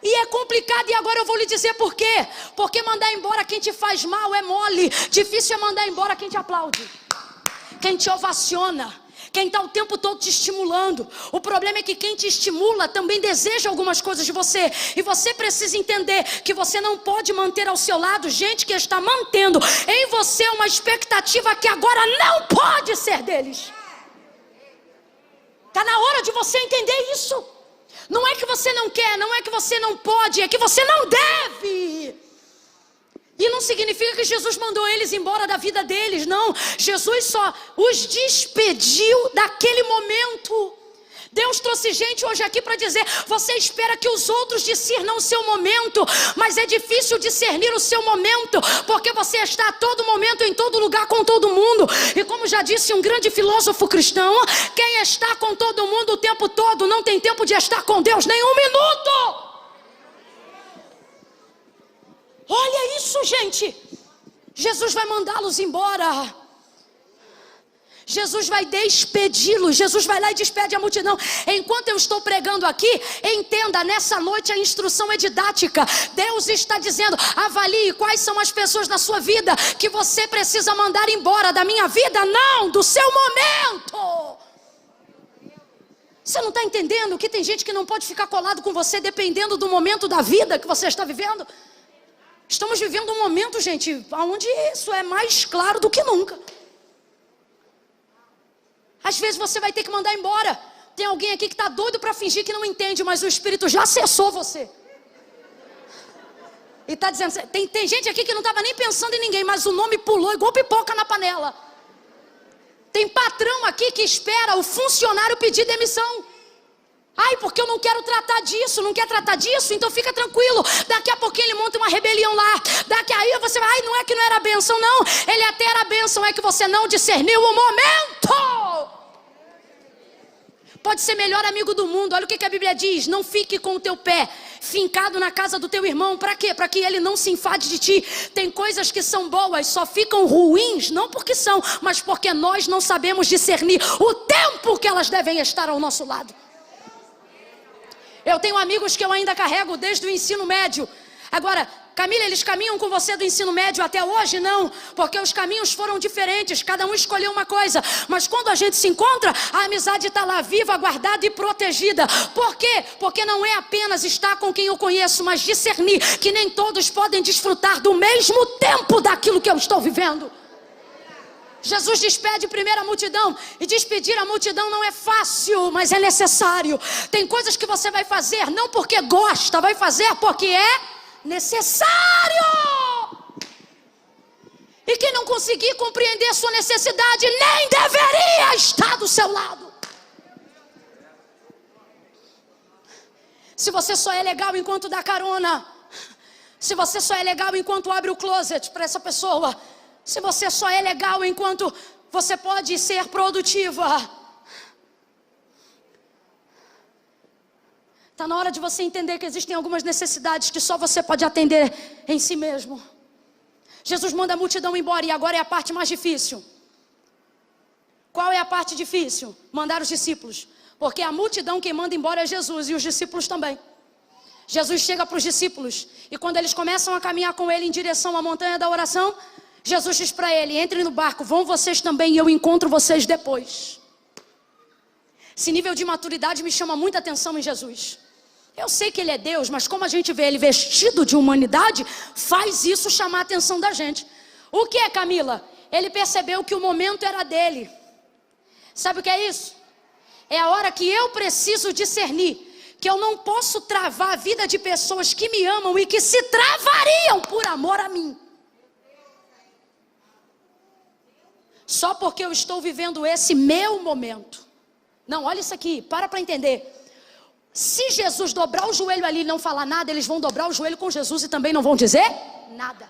E é complicado, e agora eu vou lhe dizer por quê. Porque mandar embora quem te faz mal é mole. Difícil é mandar embora quem te aplaude, quem te ovaciona, quem está o tempo todo te estimulando. O problema é que quem te estimula também deseja algumas coisas de você. E você precisa entender que você não pode manter ao seu lado gente que está mantendo em você uma expectativa que agora não pode ser deles. Está na hora de você entender isso. Não é que você não quer, não é que você não pode, é que você não deve. E não significa que Jesus mandou eles embora da vida deles, não. Jesus só os despediu daquele momento. Deus trouxe gente hoje aqui para dizer: você espera que os outros discernam o seu momento, mas é difícil discernir o seu momento, porque você está a todo momento, em todo lugar, com todo mundo. E como já disse um grande filósofo cristão, quem está com todo mundo o tempo todo não tem tempo de estar com Deus nem um minuto. Olha isso, gente. Jesus vai mandá-los embora. Jesus vai despedi-los. Jesus vai lá e despede a multidão. Enquanto eu estou pregando aqui, entenda, nessa noite a instrução é didática. Deus está dizendo: avalie quais são as pessoas na sua vida que você precisa mandar embora. Da minha vida? Não, do seu momento. Você não está entendendo que tem gente que não pode ficar colado com você dependendo do momento da vida que você está vivendo? Estamos vivendo um momento, gente, onde isso é mais claro do que nunca. Às vezes você vai ter que mandar embora. Tem alguém aqui que está doido para fingir que não entende, mas o Espírito já acessou você. E está dizendo, tem gente aqui que não estava nem pensando em ninguém, mas o nome pulou igual pipoca na panela. Tem patrão aqui que espera o funcionário pedir demissão. Ai, porque eu não quero tratar disso, não quer tratar disso, então fica tranquilo. Daqui a pouquinho ele monta uma rebelião lá. Daqui aí você vai, ai, não é que não era bênção, não. Ele até era bênção, é que você não discerniu o momento. Pode ser melhor amigo do mundo. Olha o que a Bíblia diz: não fique com o teu pé fincado na casa do teu irmão. Para quê? Para que ele não se enfade de ti. Tem coisas que são boas, só ficam ruins, não porque são, mas porque nós não sabemos discernir o tempo que elas devem estar ao nosso lado. Eu tenho amigos que eu ainda carrego desde o ensino médio. Agora, Camila, eles caminham com você do ensino médio até hoje? Não, porque os caminhos foram diferentes, cada um escolheu uma coisa. Mas quando a gente se encontra, a amizade está lá viva, guardada e protegida. Por quê? Porque não é apenas estar com quem eu conheço, mas discernir que nem todos podem desfrutar do mesmo tempo daquilo que eu estou vivendo. Jesus despede primeiro a multidão. E despedir a multidão não é fácil, mas é necessário. Tem coisas que você vai fazer não porque gosta, vai fazer porque é necessário. E quem não conseguir compreender sua necessidade nem deveria estar do seu lado. Se você só é legal enquanto dá carona, se você só é legal enquanto abre o closet para essa pessoa, se você só é legal enquanto você pode ser produtiva, Está na hora de você entender que existem algumas necessidades que só você pode atender em si mesmo. Jesus manda a multidão embora e agora é a parte mais difícil. Qual é a parte difícil? Mandar os discípulos. Porque a multidão quem manda embora é Jesus e os discípulos também. Jesus chega para os discípulos e quando eles começam a caminhar com ele em direção à montanha da oração, Jesus diz para ele: entrem no barco, vão vocês também e eu encontro vocês depois. Esse nível de maturidade me chama muita atenção em Jesus. Eu sei que ele é Deus, mas como a gente vê ele vestido de humanidade, faz isso chamar a atenção da gente. O que é, Camila? Ele percebeu que o momento era dele. Sabe o que é isso? É a hora que eu preciso discernir que eu não posso travar a vida de pessoas que me amam e que se travariam por amor a mim. Só porque eu estou vivendo esse meu momento. Não, olha isso aqui, para entender. Se Jesus dobrar o joelho ali e não falar nada, eles vão dobrar o joelho com Jesus e também não vão dizer nada.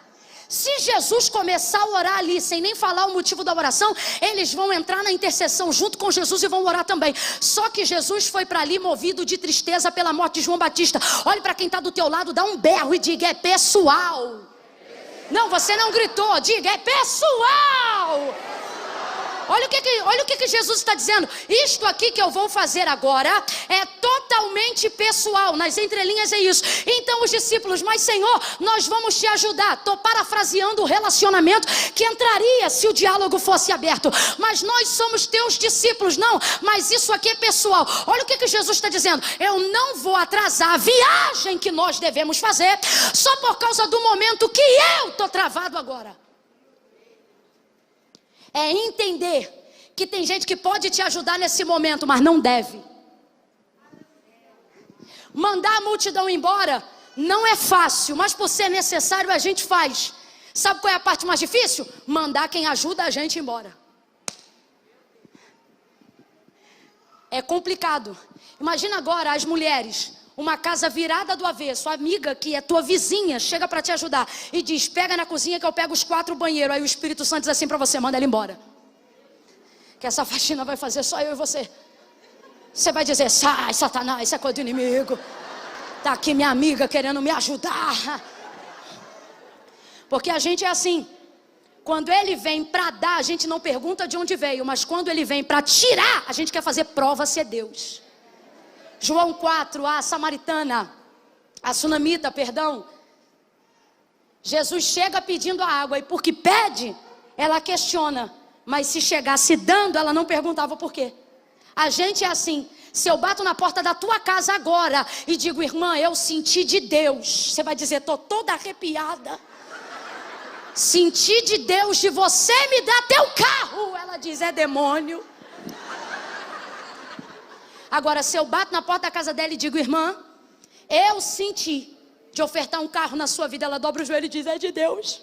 Se Jesus começar a orar ali sem nem falar o motivo da oração, eles vão entrar na intercessão junto com Jesus e vão orar também. Só que Jesus foi para ali movido de tristeza pela morte de João Batista. Olhe para quem está do teu lado, dá um berro e diga: é pessoal. Não, você não gritou, diga: é pessoal. Olha o que Jesus está dizendo. Isto aqui que eu vou fazer agora é totalmente pessoal. Nas entrelinhas é isso. Então os discípulos: mas Senhor, nós vamos te ajudar. Estou parafraseando o relacionamento que entraria se o diálogo fosse aberto. Mas nós somos teus discípulos. Não, mas isso aqui é pessoal. Olha o que Jesus está dizendo. Eu não vou atrasar a viagem que nós devemos fazer só por causa do momento que eu estou travado agora. É entender que tem gente que pode te ajudar nesse momento, mas não deve. Mandar a multidão embora não é fácil, mas por ser necessário a gente faz. Sabe qual é a parte mais difícil? Mandar quem ajuda a gente embora. É complicado. Imagina agora as mulheres, uma casa virada do avesso, a amiga que é tua vizinha chega para te ajudar e diz: pega na cozinha que eu pego os 4 banheiros. Aí o Espírito Santo diz assim para você: manda ela embora, que essa faxina vai fazer só eu e você. Você vai dizer: sai Satanás, isso é coisa do inimigo, tá aqui minha amiga querendo me ajudar. Porque a gente é assim, quando ele vem para dar, a gente não pergunta de onde veio, mas quando ele vem para tirar, a gente quer fazer prova se é Deus. João 4, a samaritana, a sunamita, perdão. Jesus chega pedindo a água e porque pede, ela questiona. Mas se chegasse dando, ela não perguntava por quê. A gente é assim. Se eu bato na porta da tua casa agora e digo: irmã, eu senti de Deus. Você vai dizer: tô toda arrepiada. Senti de Deus de você me dar teu carro. Ela diz: é demônio. Agora, se eu bato na porta da casa dela e digo: irmã, eu senti de ofertar um carro na sua vida, ela dobra o joelho e diz: é de Deus.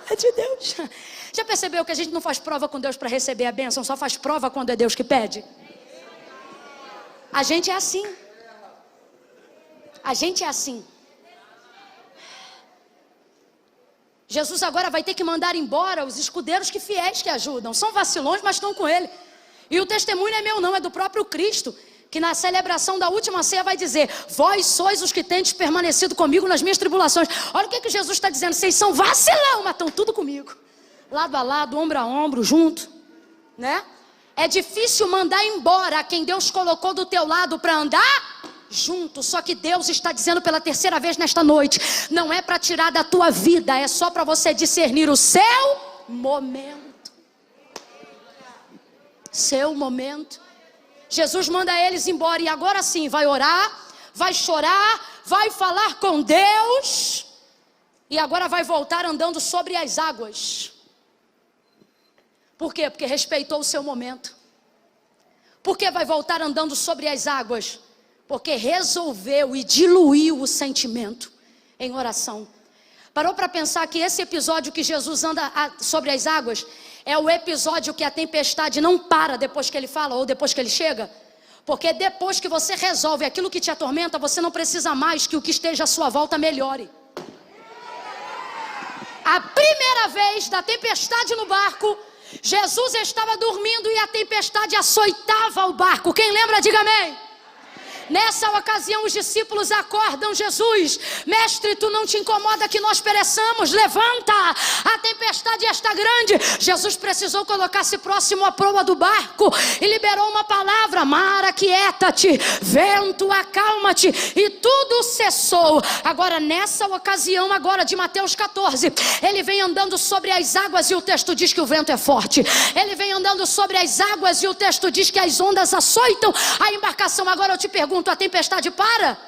É de Deus. Já percebeu que a gente não faz prova com Deus para receber a bênção, só faz prova quando é Deus que pede? A gente é assim. A gente é assim. Jesus agora vai ter que mandar embora os escudeiros que fiéis que ajudam. São vacilões, mas estão com ele. E o testemunho é meu não, é do próprio Cristo, que na celebração da última ceia vai dizer: vós sois os que tendes permanecido comigo nas minhas tribulações. Olha o que Jesus está dizendo: vocês são vacilão, mas estão tudo comigo, lado a lado, ombro a ombro, junto, né? É difícil mandar embora quem Deus colocou do teu lado para andar junto. Só que Deus está dizendo pela terceira vez nesta noite: não é para tirar da tua vida, é só para você discernir o seu momento. Seu momento. Jesus manda eles embora e agora sim vai orar, vai chorar, vai falar com Deus e agora vai voltar andando sobre as águas. Por quê? Porque respeitou o seu momento. Por que vai voltar andando sobre as águas? Porque resolveu e diluiu o sentimento em oração. Parou para pensar que esse episódio que Jesus anda sobre as águas é o episódio que a tempestade não para depois que ele fala ou depois que ele chega? Porque depois que você resolve aquilo que te atormenta, você não precisa mais que o que esteja à sua volta melhore. A primeira vez da tempestade no barco, Jesus estava dormindo e a tempestade açoitava o barco. Quem lembra, diga amém. Nessa ocasião os discípulos acordam Jesus. Mestre, tu não te incomoda que nós pereçamos? Levanta, a tempestade está grande. Jesus precisou colocar-se próximo à proa do barco e liberou uma palavra: mar, aquieta-te, vento, acalma-te, e tudo cessou. Agora nessa ocasião agora de Mateus 14, ele vem andando sobre as águas e o texto diz que o vento é forte. Ele vem andando sobre as águas e o texto diz que as ondas açoitam a embarcação. Agora eu te pergunto, a tempestade para?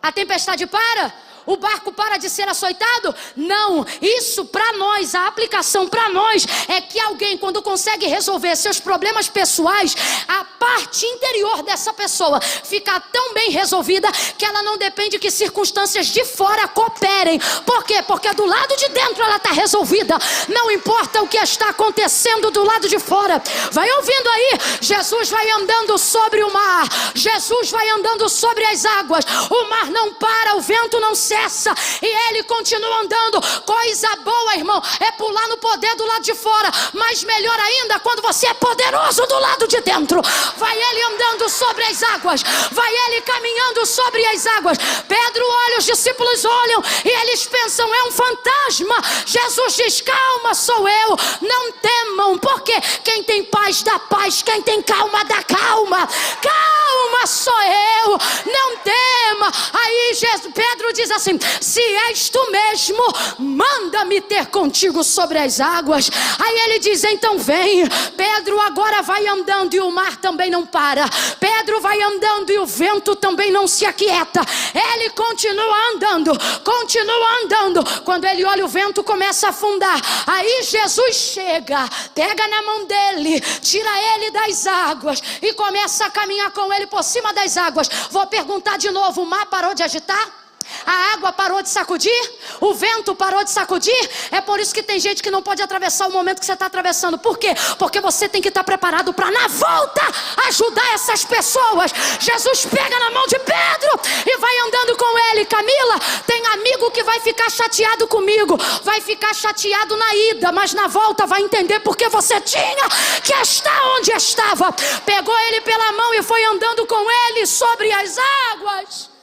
A tempestade para? O barco para de ser açoitado? Não, isso para nós, a aplicação para nós é que alguém, quando consegue resolver seus problemas pessoais, a parte interior dessa pessoa fica tão bem resolvida que ela não depende que circunstâncias de fora cooperem. Por quê? Porque do lado de dentro ela está resolvida. Não importa o que está acontecendo do lado de fora. Vai ouvindo aí, Jesus vai andando sobre o mar, Jesus vai andando sobre as águas, o mar não para, o vento não cessa, e ele continua andando. Coisa boa, irmão, é pular no poder do lado de fora, mas melhor ainda quando você é poderoso do lado de dentro. Vai ele andando sobre as águas, vai ele caminhando sobre as águas. Pedro olha, os discípulos olham e eles pensam: é um fantasma. Jesus diz: calma, sou eu, não temam, porque quem tem paz dá paz, quem tem calma dá calma. Calma, sou eu, não tema. Aí Pedro diz assim: se és tu mesmo, manda-me ter contigo sobre as águas. Aí ele diz: então vem. Pedro agora vai andando e o mar também não para. Pedro vai andando e o vento também não se aquieta. Ele continua andando, continua andando. Quando ele olha, o vento começa a afundar. Aí Jesus chega, pega na mão dele, tira ele das águas e começa a caminhar com ele por cima das águas. Vou perguntar de novo: o mar parou de agitar? A água parou de sacudir? O vento parou de sacudir? É por isso que tem gente que não pode atravessar o momento que você está atravessando. Por quê? Porque você tem que estar preparado para na volta ajudar essas pessoas. Jesus pega na mão de Pedro e vai andando com ele. Camila, tem amigo que vai ficar chateado comigo, vai ficar chateado na ida, mas na volta vai entender porque você tinha que estar onde estava. Pegou ele pela mão e foi andando com ele sobre as águas.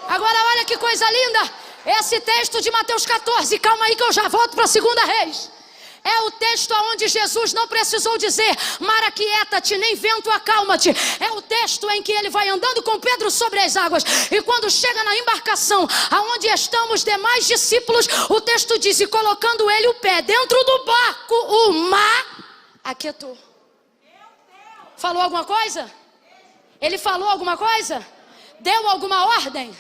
Agora olha que coisa linda. Esse texto de Mateus 14, calma aí que eu já volto para a 2 Reis. É o texto onde Jesus não precisou dizer: mar, aquieta-te, nem vento, acalma-te. É o texto em que ele vai andando com Pedro sobre as águas. E quando chega na embarcação, aonde estão os demais discípulos, o texto diz: e colocando ele o pé dentro do barco, o mar aquietou. Falou alguma coisa? Ele falou alguma coisa? Deu alguma ordem?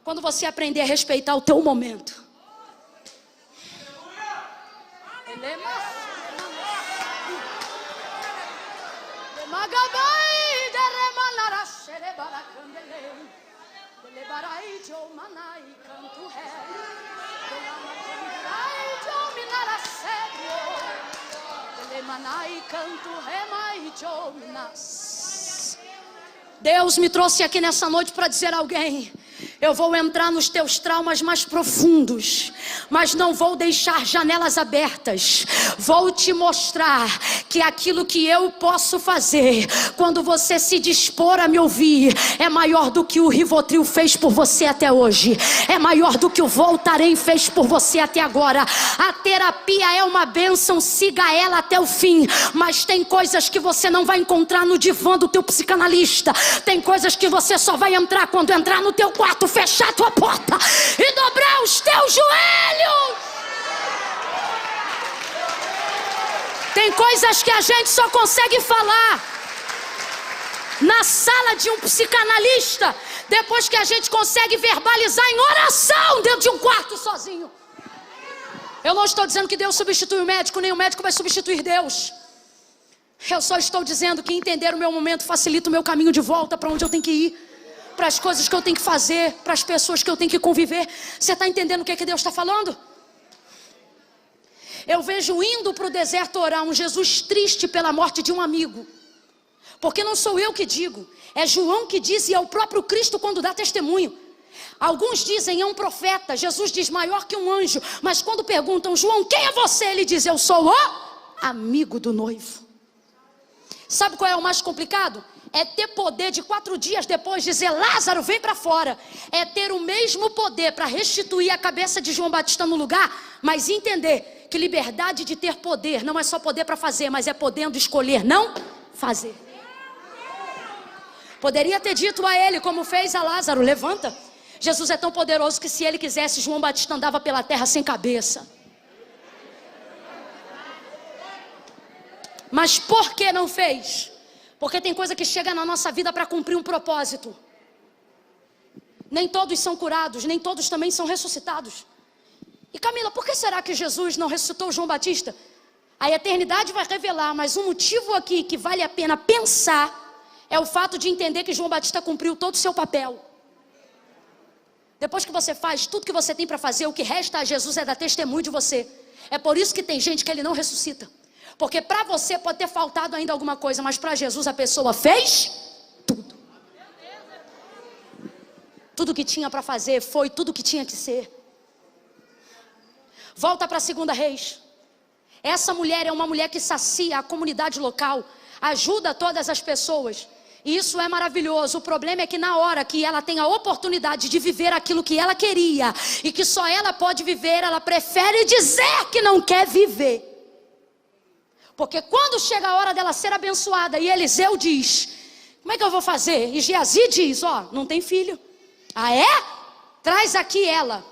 Quando você aprender a respeitar o teu momento. Deus me trouxe aqui nessa noite para dizer a alguém: eu vou entrar nos teus traumas mais profundos, mas não vou deixar janelas abertas. Vou te mostrar que aquilo que eu posso fazer, quando você se dispor a me ouvir, é maior do que o Rivotril fez por você até hoje. É maior do que o Voltaren fez por você até agora. A terapia é uma bênção, siga ela até o fim. Mas tem coisas que você não vai encontrar no divã do teu psicanalista. Tem coisas que você só vai entrar quando entrar no teu quarto, fechar a tua porta e dobrar os teus joelhos. Tem coisas que a gente só consegue falar na sala de um psicanalista depois que a gente consegue verbalizar em oração dentro de um quarto sozinho. Eu não estou dizendo que Deus substitui o médico, nem o médico vai substituir Deus. Eu só estou dizendo que entender o meu momento facilita o meu caminho de volta para onde eu tenho que ir, para as coisas que eu tenho que fazer, para as pessoas que eu tenho que conviver. Você está entendendo o que Deus está falando? Eu vejo indo para o deserto orar um Jesus triste pela morte de um amigo. Porque não sou eu que digo, é João que diz, e é o próprio Cristo quando dá testemunho. Alguns dizem é um profeta, Jesus diz maior que um anjo. Mas quando perguntam: João, quem é você? Ele diz: eu sou o amigo do noivo. Sabe qual é o mais complicado? É ter poder de 4 dias depois dizer: Lázaro, vem para fora. É ter o mesmo poder para restituir a cabeça de João Batista no lugar, mas entender que liberdade de ter poder não é só poder para fazer, mas é podendo escolher não fazer. Poderia ter dito a ele, como fez a Lázaro: levanta. Jesus é tão poderoso que se ele quisesse, João Batista andava pela terra sem cabeça. Mas por que não fez? Porque tem coisa que chega na nossa vida para cumprir um propósito. Nem todos são curados, nem todos também são ressuscitados. E Camila, por que será que Jesus não ressuscitou João Batista? A eternidade vai revelar, mas um motivo aqui que vale a pena pensar é o fato de entender que João Batista cumpriu todo o seu papel. Depois que você faz tudo que você tem para fazer, o que resta a Jesus é dar testemunho de você. É por isso que tem gente que ele não ressuscita. Porque para você pode ter faltado ainda alguma coisa, mas para Jesus a pessoa fez tudo. Tudo que tinha para fazer foi tudo que tinha que ser. Volta para 2 Reis. Essa mulher é uma mulher que sacia a comunidade local, ajuda todas as pessoas. E isso é maravilhoso. O problema é que na hora que ela tem a oportunidade de viver aquilo que ela queria e que só ela pode viver, ela prefere dizer que não quer viver. Porque quando chega a hora dela ser abençoada e Eliseu diz: como é que eu vou fazer? E Geazi diz: ó, não tem filho. Ah é? Traz aqui ela.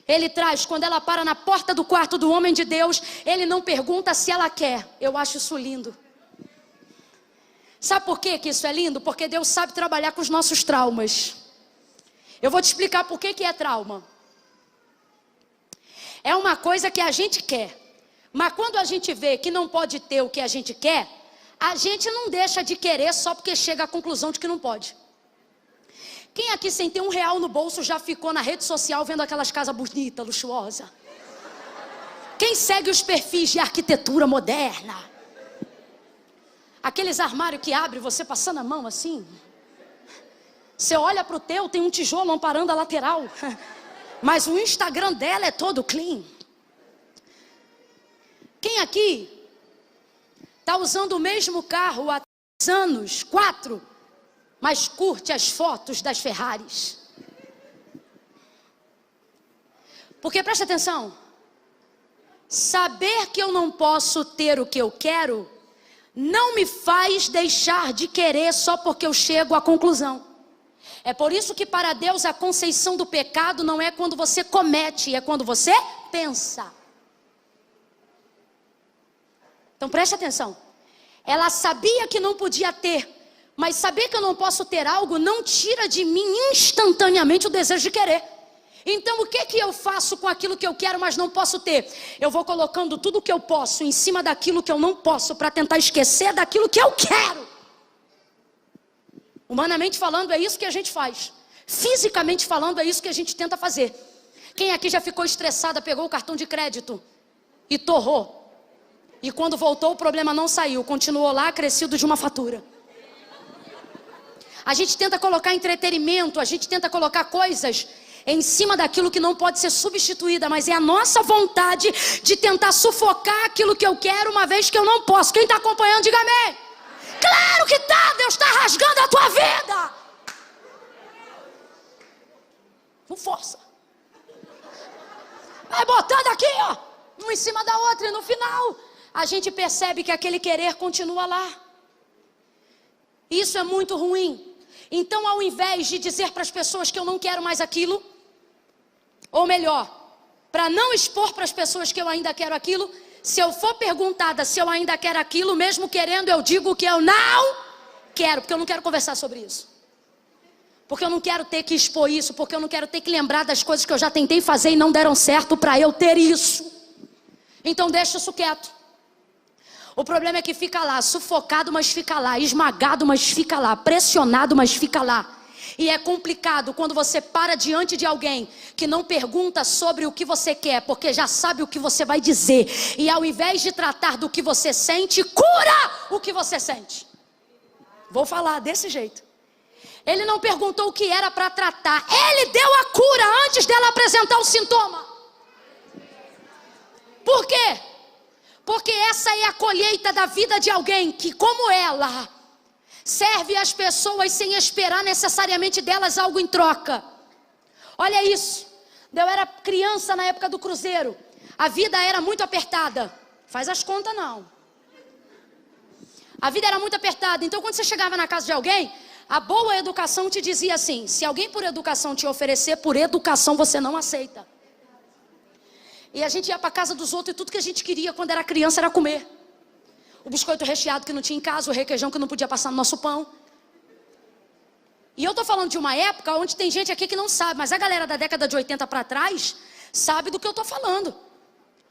Ele traz, quando ela para na porta do quarto do homem de Deus, ele não pergunta se ela quer. Eu acho isso lindo. Sabe por que isso é lindo? Porque Deus sabe trabalhar com os nossos traumas. Eu vou te explicar por que é trauma. É uma coisa que a gente quer. Mas quando a gente vê que não pode ter o que a gente quer, a gente não deixa de querer só porque chega à conclusão de que não pode. Quem aqui sem ter R$1 no bolso já ficou na rede social vendo aquelas casas bonitas, luxuosas? Quem segue os perfis de arquitetura moderna? Aqueles armários que abre você passando a mão assim. Você olha para o teu, tem um tijolo amparando a lateral. Mas o Instagram dela é todo clean. Quem aqui está usando o mesmo carro há 3 anos, 4, mas curte as fotos das Ferraris? Porque preste atenção, saber que eu não posso ter o que eu quero não me faz deixar de querer só porque eu chego à conclusão. É por isso que para Deus a conceição do pecado não é quando você comete, é quando você pensa. Então preste atenção. Ela sabia que não podia ter, mas saber que eu não posso ter algo não tira de mim instantaneamente o desejo de querer. Então o que eu faço com aquilo que eu quero, mas não posso ter? Eu vou colocando tudo que eu posso em cima daquilo que eu não posso, para tentar esquecer daquilo que eu quero. Humanamente falando, é isso que a gente faz. Fisicamente falando, é isso que a gente tenta fazer. Quem aqui já ficou estressada, pegou o cartão de crédito e torrou? E quando voltou, o problema não saiu, continuou lá, acrescido de uma fatura. A gente tenta colocar entretenimento, a gente tenta colocar coisas em cima daquilo que não pode ser substituída, mas é a nossa vontade de tentar sufocar aquilo que eu quero, uma vez que eu não posso. Quem está acompanhando, diga amém. Claro que tá, Deus está rasgando a tua vida. Não força. Vai botando aqui, ó, uma em cima da outra, e no final a gente percebe que aquele querer continua lá. Isso é muito ruim. Então, ao invés de dizer para as pessoas que eu não quero mais aquilo, ou melhor, para não expor para as pessoas que eu ainda quero aquilo, se eu for perguntada se eu ainda quero aquilo, mesmo querendo, eu digo que eu não quero, porque eu não quero conversar sobre isso. Porque eu não quero ter que expor isso, porque eu não quero ter que lembrar das coisas que eu já tentei fazer e não deram certo para eu ter isso. Então deixa isso quieto. O problema é que fica lá, sufocado, mas fica lá, esmagado, mas fica lá, pressionado, mas fica lá. E é complicado quando você para diante de alguém que não pergunta sobre o que você quer, porque já sabe o que você vai dizer. E ao invés de tratar do que você sente, cura o que você sente. Vou falar desse jeito. Ele não perguntou o que era para tratar, ele deu a cura antes dela apresentar o sintoma. Por quê? Porque essa é a colheita da vida de alguém que, como ela, serve as pessoas sem esperar necessariamente delas algo em troca. Olha isso. Eu era criança na época do cruzeiro. A vida era muito apertada. Faz as contas não. A vida era muito apertada. Então quando você chegava na casa de alguém, a boa educação te dizia assim: se alguém por educação te oferecer, por educação você não aceita. E a gente ia para casa dos outros e tudo que a gente queria quando era criança era comer. O biscoito recheado que não tinha em casa, o requeijão que não podia passar no nosso pão. E eu tô falando de uma época onde tem gente aqui que não sabe, mas a galera da década de 80 para trás sabe do que eu tô falando.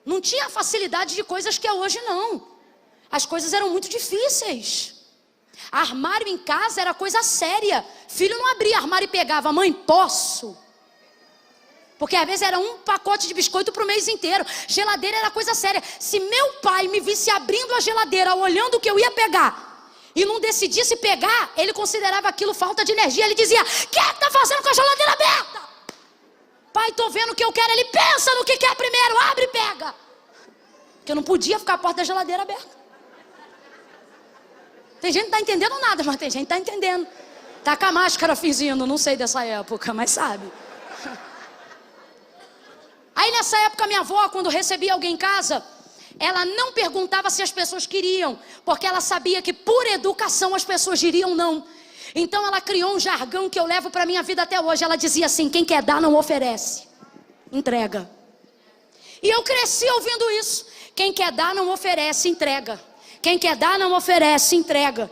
Não tinha a facilidade de coisas que é hoje não. As coisas eram muito difíceis. Armário em casa era coisa séria. Filho não abria armário e pegava: mãe, posso? Porque às vezes era um pacote de biscoito para o mês inteiro. Geladeira era coisa séria. Se meu pai me visse abrindo a geladeira, olhando o que eu ia pegar, e não decidisse pegar, ele considerava aquilo falta de energia. Ele dizia: quem é que está fazendo com a geladeira aberta? Pai, estou vendo o que eu quero. Ele: pensa no que quer primeiro, abre e pega. Porque eu não podia ficar a porta da geladeira aberta. Tem gente que não está entendendo nada, mas tem gente que está entendendo. Tá com a máscara fingindo, não sei dessa época, mas sabe. Aí nessa época minha avó, quando recebia alguém em casa, ela não perguntava se as pessoas queriam, porque ela sabia que por educação as pessoas diriam não. Então ela criou um jargão que eu levo para minha vida até hoje. Ela dizia assim: quem quer dar não oferece, entrega. E eu cresci ouvindo isso: quem quer dar não oferece, entrega. Quem quer dar não oferece, entrega.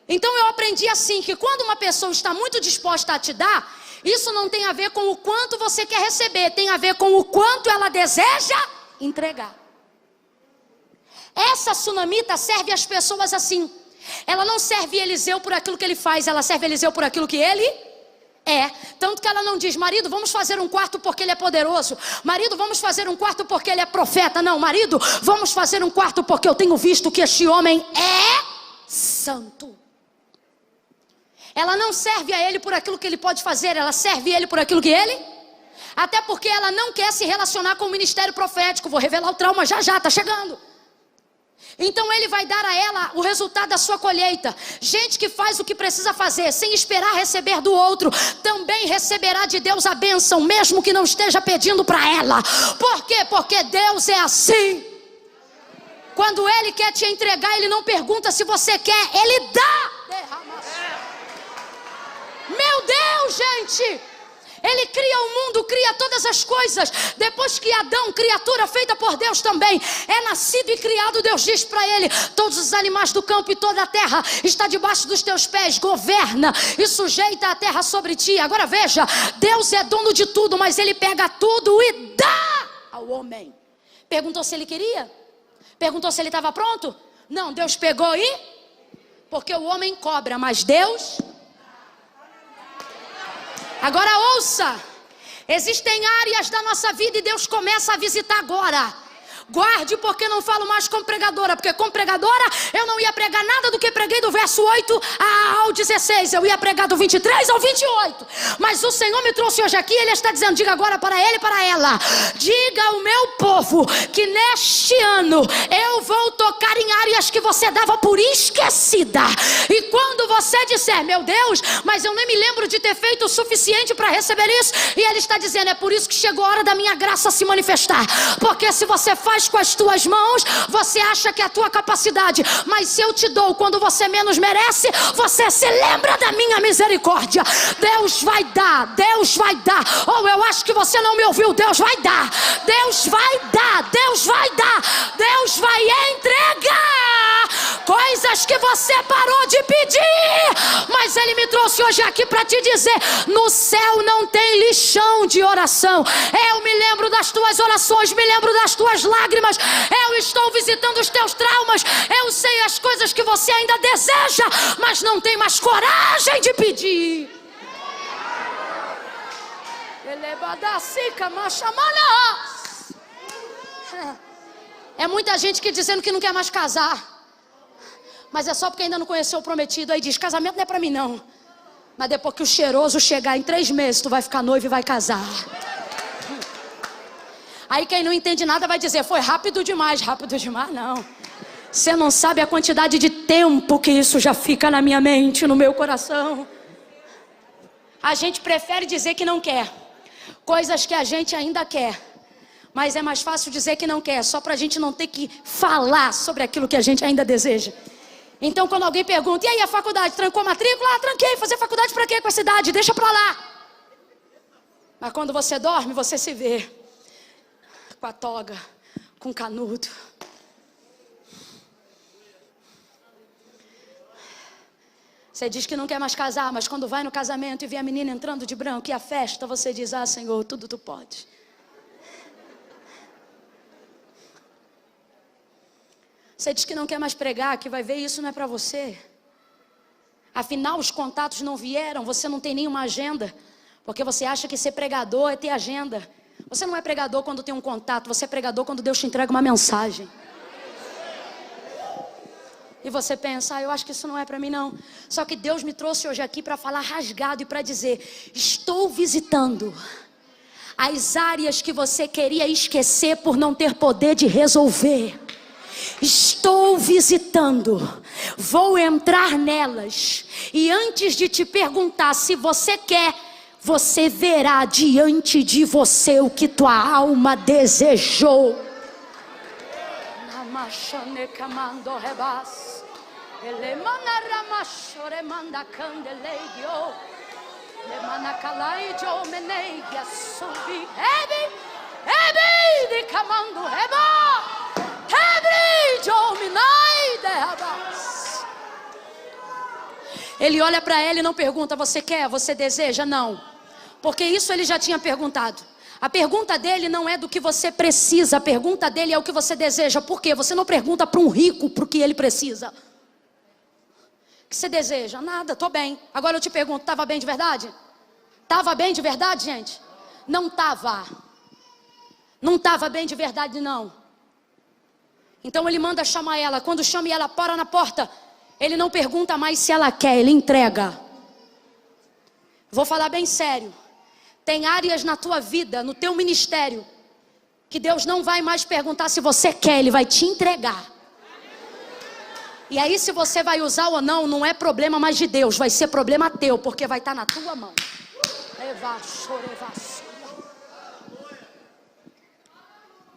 Então eu aprendi assim, que quando uma pessoa está muito disposta a te dar, isso não tem a ver com o quanto você quer receber, tem a ver com o quanto ela deseja entregar. Essa sunamita serve as pessoas assim. Ela não serve Eliseu por aquilo que ele faz, ela serve Eliseu por aquilo que ele é. Tanto que ela não diz: marido, vamos fazer um quarto porque ele é poderoso. Marido, vamos fazer um quarto porque ele é profeta. Não, marido, vamos fazer um quarto porque eu tenho visto que este homem é santo. Ela não serve a ele por aquilo que ele pode fazer, ela serve ele por aquilo que ele... Até porque ela não quer se relacionar com o ministério profético. Vou revelar o trauma já, tá chegando. Então ele vai dar a ela o resultado da sua colheita. Gente que faz o que precisa fazer sem esperar receber do outro, também receberá de Deus a bênção, mesmo que não esteja pedindo para ela. Por quê? Porque Deus é assim. Quando Ele quer te entregar, Ele não pergunta se você quer, Ele dá. Meu Deus, gente! Ele cria o mundo, cria todas as coisas. Depois que Adão, criatura feita por Deus também, é nascido e criado, Deus diz para ele: todos os animais do campo e toda a terra está debaixo dos teus pés. Governa e sujeita a terra sobre ti. Agora veja, Deus é dono de tudo, mas Ele pega tudo e dá ao homem. Perguntou se ele queria? Perguntou se ele estava pronto? Não, Deus pegou e... Porque o homem cobra, mas Deus... Agora ouça, existem áreas da nossa vida e Deus começa a visitar agora. Guarde, porque não falo mais como pregadora, porque como pregadora eu não ia pregar nada do que preguei do verso 8 ao 16, eu ia pregar do 23 ao 28. Mas o Senhor me trouxe hoje aqui, Ele está dizendo: diga agora para ele e para ela, diga ao meu povo que neste ano eu vou tocar em áreas que você dava por esquecida. E quando você disser: meu Deus, mas eu nem me lembro de ter feito o suficiente para receber isso, e Ele está dizendo: é por isso que chegou a hora da minha graça se manifestar. Porque se você faz com as tuas mãos, você acha que é a tua capacidade, mas se eu te dou quando você menos merece, você se lembra da minha misericórdia. Deus vai dar, Deus vai dar. Ou eu acho que você não me ouviu. Deus vai dar, Deus vai dar, Deus vai dar, Deus vai entregar coisas que você parou de pedir. Mas Ele me trouxe hoje aqui para te dizer: no céu não tem lixão de oração. Eu me lembro das tuas orações, me lembro das tuas lágrimas, eu estou visitando os teus traumas. Eu sei as coisas que você ainda deseja, mas não tem mais coragem de pedir. É muita gente que dizendo que não quer mais casar, mas é só porque ainda não conheceu o prometido. Aí diz: casamento não é para mim não. Mas depois que o cheiroso chegar, em 3 meses tu vai ficar noivo e vai casar. Aí quem não entende nada vai dizer, foi rápido demais. Rápido demais não. Você não sabe a quantidade de tempo que isso já fica na minha mente, no meu coração. A gente prefere dizer que não quer coisas que a gente ainda quer, mas é mais fácil dizer que não quer, só para a gente não ter que falar sobre aquilo que a gente ainda deseja. Então quando alguém pergunta, e aí a faculdade, trancou a matrícula? Ah, tranquei, fazer faculdade para quê com a cidade? Deixa para lá. Mas quando você dorme, você se vê com a toga, com canudo. Você diz que não quer mais casar, mas quando vai no casamento e vê a menina entrando de branco e a festa, você diz, ah, Senhor, tudo tu pode. Você diz que não quer mais pregar, que vai ver isso não é para você. Afinal, os contatos não vieram, você não tem nenhuma agenda, porque você acha que ser pregador é ter agenda. Você não é pregador quando tem um contato, você é pregador quando Deus te entrega uma mensagem. E você pensa, eu acho que isso não é para mim não. Só que Deus me trouxe hoje aqui para falar rasgado e para dizer, estou visitando as áreas que você queria esquecer por não ter poder de resolver. Estou visitando, vou entrar nelas. E antes de te perguntar se você quer, você verá diante de você o que tua alma desejou. Ele olha para ela e não pergunta, você quer, você deseja? Não, porque isso ele já tinha perguntado. A pergunta dele não é do que você precisa, a pergunta dele é o que você deseja. Por quê? Você não pergunta para um rico para o que ele precisa. O que você deseja? Nada, estou bem. Agora eu te pergunto, estava bem de verdade? Estava bem de verdade, gente? Não estava. Não estava bem de verdade, não. Então ele manda chamar ela. Quando chama e ela para na porta, ele não pergunta mais se ela quer, ele entrega. Vou falar bem sério. Tem áreas na tua vida, no teu ministério, que Deus não vai mais perguntar se você quer, Ele vai te entregar. E aí se você vai usar ou não, não é problema mais de Deus, vai ser problema teu, porque vai estar na tua mão.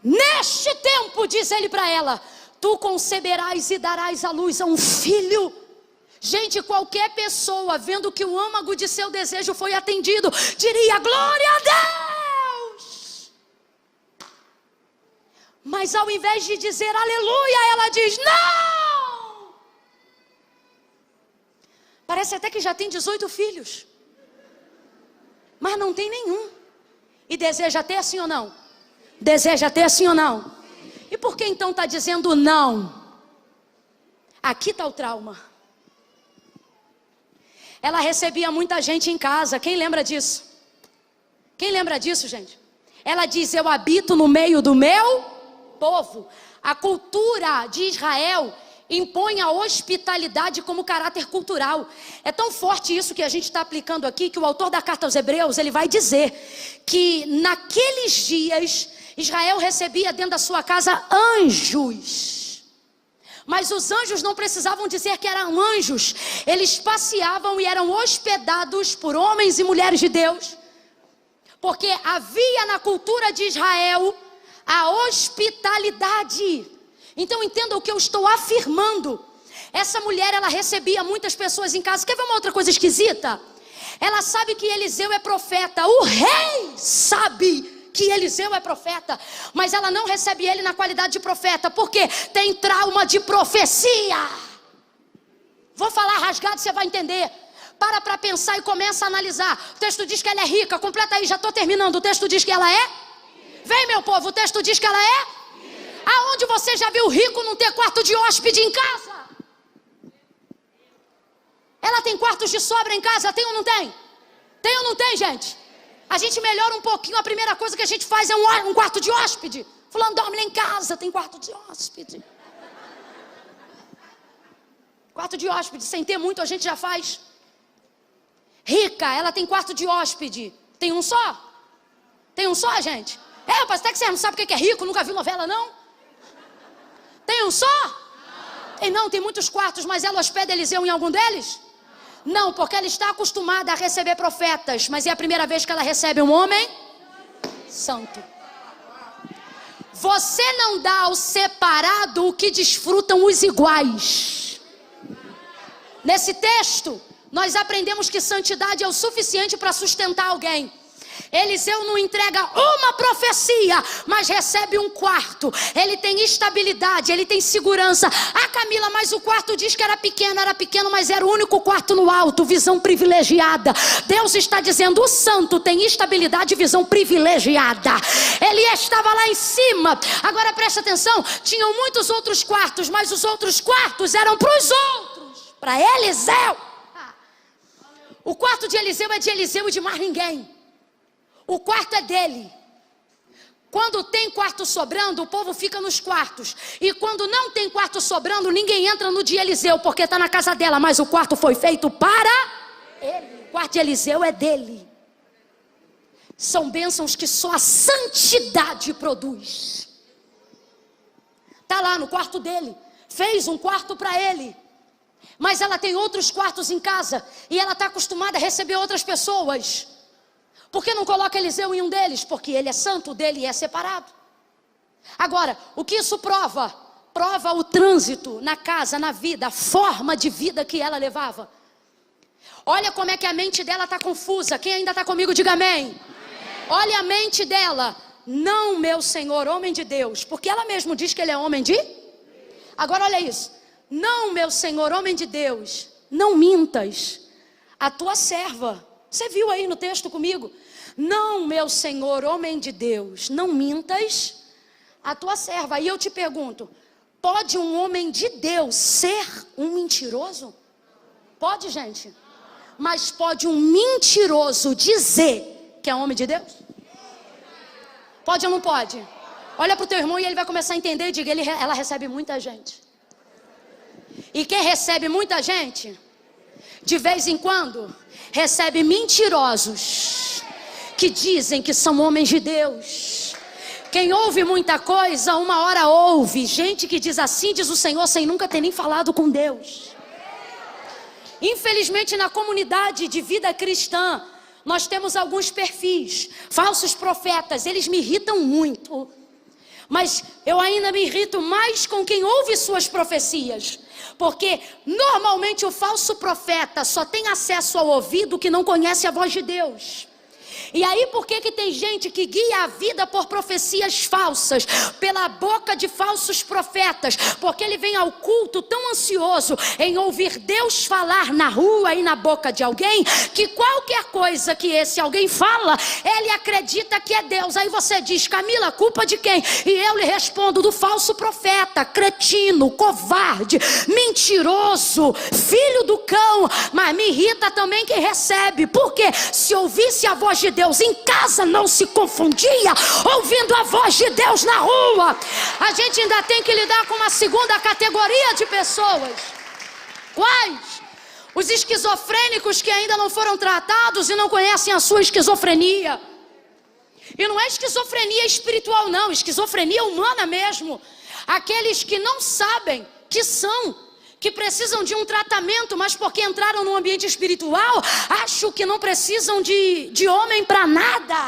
Neste tempo, diz ele para ela, tu conceberás e darás à luz a um filho. Gente, qualquer pessoa vendo que o âmago de seu desejo foi atendido, diria, glória a Deus. Mas ao invés de dizer aleluia, ela diz, não. Parece até que já tem 18 filhos, mas não tem nenhum. E deseja ter sim ou não? Deseja ter sim ou não? E por que então está dizendo não? Aqui está o trauma. Ela recebia muita gente em casa. Quem lembra disso? Quem lembra disso, gente? Ela diz, eu habito no meio do meu povo. A cultura de Israel impõe a hospitalidade como caráter cultural. É tão forte isso que a gente está aplicando aqui, que o autor da carta aos Hebreus, ele vai dizer que naqueles dias, Israel recebia dentro da sua casa anjos. Mas os anjos não precisavam dizer que eram anjos. Eles passeavam e eram hospedados por homens e mulheres de Deus. Porque havia na cultura de Israel a hospitalidade. Então entenda o que eu estou afirmando. Essa mulher, ela recebia muitas pessoas em casa. Quer ver uma outra coisa esquisita? Ela sabe que Eliseu é profeta. O rei sabe que Eliseu é profeta, mas ela não recebe ele na qualidade de profeta, porque tem trauma de profecia. Vou falar rasgado, você vai entender. Para pensar e começa a analisar. O texto diz que ela é rica, completa aí, já estou terminando. O texto diz que ela é? Vem, meu povo, o texto diz que ela é? Aonde você já viu rico não ter quarto de hóspede em casa? Ela tem quartos de sobra em casa, tem ou não tem? Tem ou não tem, gente? A gente melhora um pouquinho, a primeira coisa que a gente faz é um quarto de hóspede. Fulano dorme lá em casa, tem quarto de hóspede. Quarto de hóspede, sem ter muito a gente já faz. Rica, ela tem quarto de hóspede. Tem um só? Tem um só, gente? Pastor, até que você não sabe o que é rico, nunca viu novela, não? Tem um só? Tem muitos quartos, mas ela hospeda Eliseu em algum deles? Não, porque ela está acostumada a receber profetas, mas é a primeira vez que ela recebe um homem santo. Você não dá ao separado o que desfrutam os iguais. Nesse texto, nós aprendemos que santidade é o suficiente para sustentar alguém. Eliseu não entrega uma profecia, mas recebe um quarto. Ele tem estabilidade, ele tem segurança. Camila, mas o quarto diz que era pequeno, mas era o único quarto no alto, visão privilegiada. Deus está dizendo, o santo tem estabilidade e visão privilegiada. Ele estava lá em cima. Agora presta atenção, tinham muitos outros quartos, mas os outros quartos eram para os outros, para Eliseu. O quarto de Eliseu é de Eliseu e de mais ninguém. O quarto é dele. Quando tem quarto sobrando, o povo fica nos quartos. E quando não tem quarto sobrando, ninguém entra no de Eliseu, porque está na casa dela. Mas o quarto foi feito para ele. O quarto de Eliseu é dele. São bênçãos que só a santidade produz. Está lá no quarto dele. Fez um quarto para ele. Mas ela tem outros quartos em casa. E ela está acostumada a receber outras pessoas. Por que não coloca Eliseu em um deles? Porque ele é santo, o dele é separado. Agora, o que isso prova? Prova o trânsito na casa, na vida, a forma de vida que ela levava. Olha como é que a mente dela está confusa. Quem ainda está comigo, diga amém. Olha a mente dela. Não, meu Senhor, homem de Deus. Porque ela mesmo diz que ele é homem de... Agora olha isso. Não, meu Senhor, homem de Deus, não mintas. A tua serva... Você viu aí no texto comigo? Não, meu Senhor, homem de Deus, não mintas a tua serva. Aí eu te pergunto, pode um homem de Deus ser um mentiroso? Pode, gente? Mas pode um mentiroso dizer que é homem de Deus? Pode ou não pode? Olha para o teu irmão e ele vai começar a entender e diga, ela recebe muita gente. E quem recebe muita gente, de vez em quando... recebe mentirosos que dizem que são homens de Deus. Quem ouve muita coisa, uma hora ouve. Gente que diz assim, diz o Senhor, sem nunca ter nem falado com Deus. Infelizmente na comunidade de vida cristã, nós temos alguns perfis, falsos profetas, eles me irritam muito. Mas eu ainda me irrito mais com quem ouve suas profecias. Porque normalmente o falso profeta só tem acesso ao ouvido que não conhece a voz de Deus. E aí por que tem gente que guia a vida por profecias falsas, pela boca de falsos profetas? Porque ele vem ao culto tão ansioso em ouvir Deus falar na rua e na boca de alguém, que qualquer coisa que esse alguém fala, ele acredita que é Deus. Aí você diz, Camila, culpa de quem? E eu lhe respondo, do falso profeta, cretino, covarde, mentiroso, filho do cão. Mas me irrita também quem recebe. Porque se ouvisse a voz de Deus em casa, não se confundia ouvindo a voz de Deus na rua. A gente ainda tem que lidar com uma segunda categoria de pessoas. Quais? Os esquizofrênicos que ainda não foram tratados e não conhecem a sua esquizofrenia. E não é esquizofrenia espiritual não, esquizofrenia humana mesmo. Aqueles que não sabem que são, que precisam de um tratamento, mas porque entraram no ambiente espiritual, acham que não precisam de homem para nada.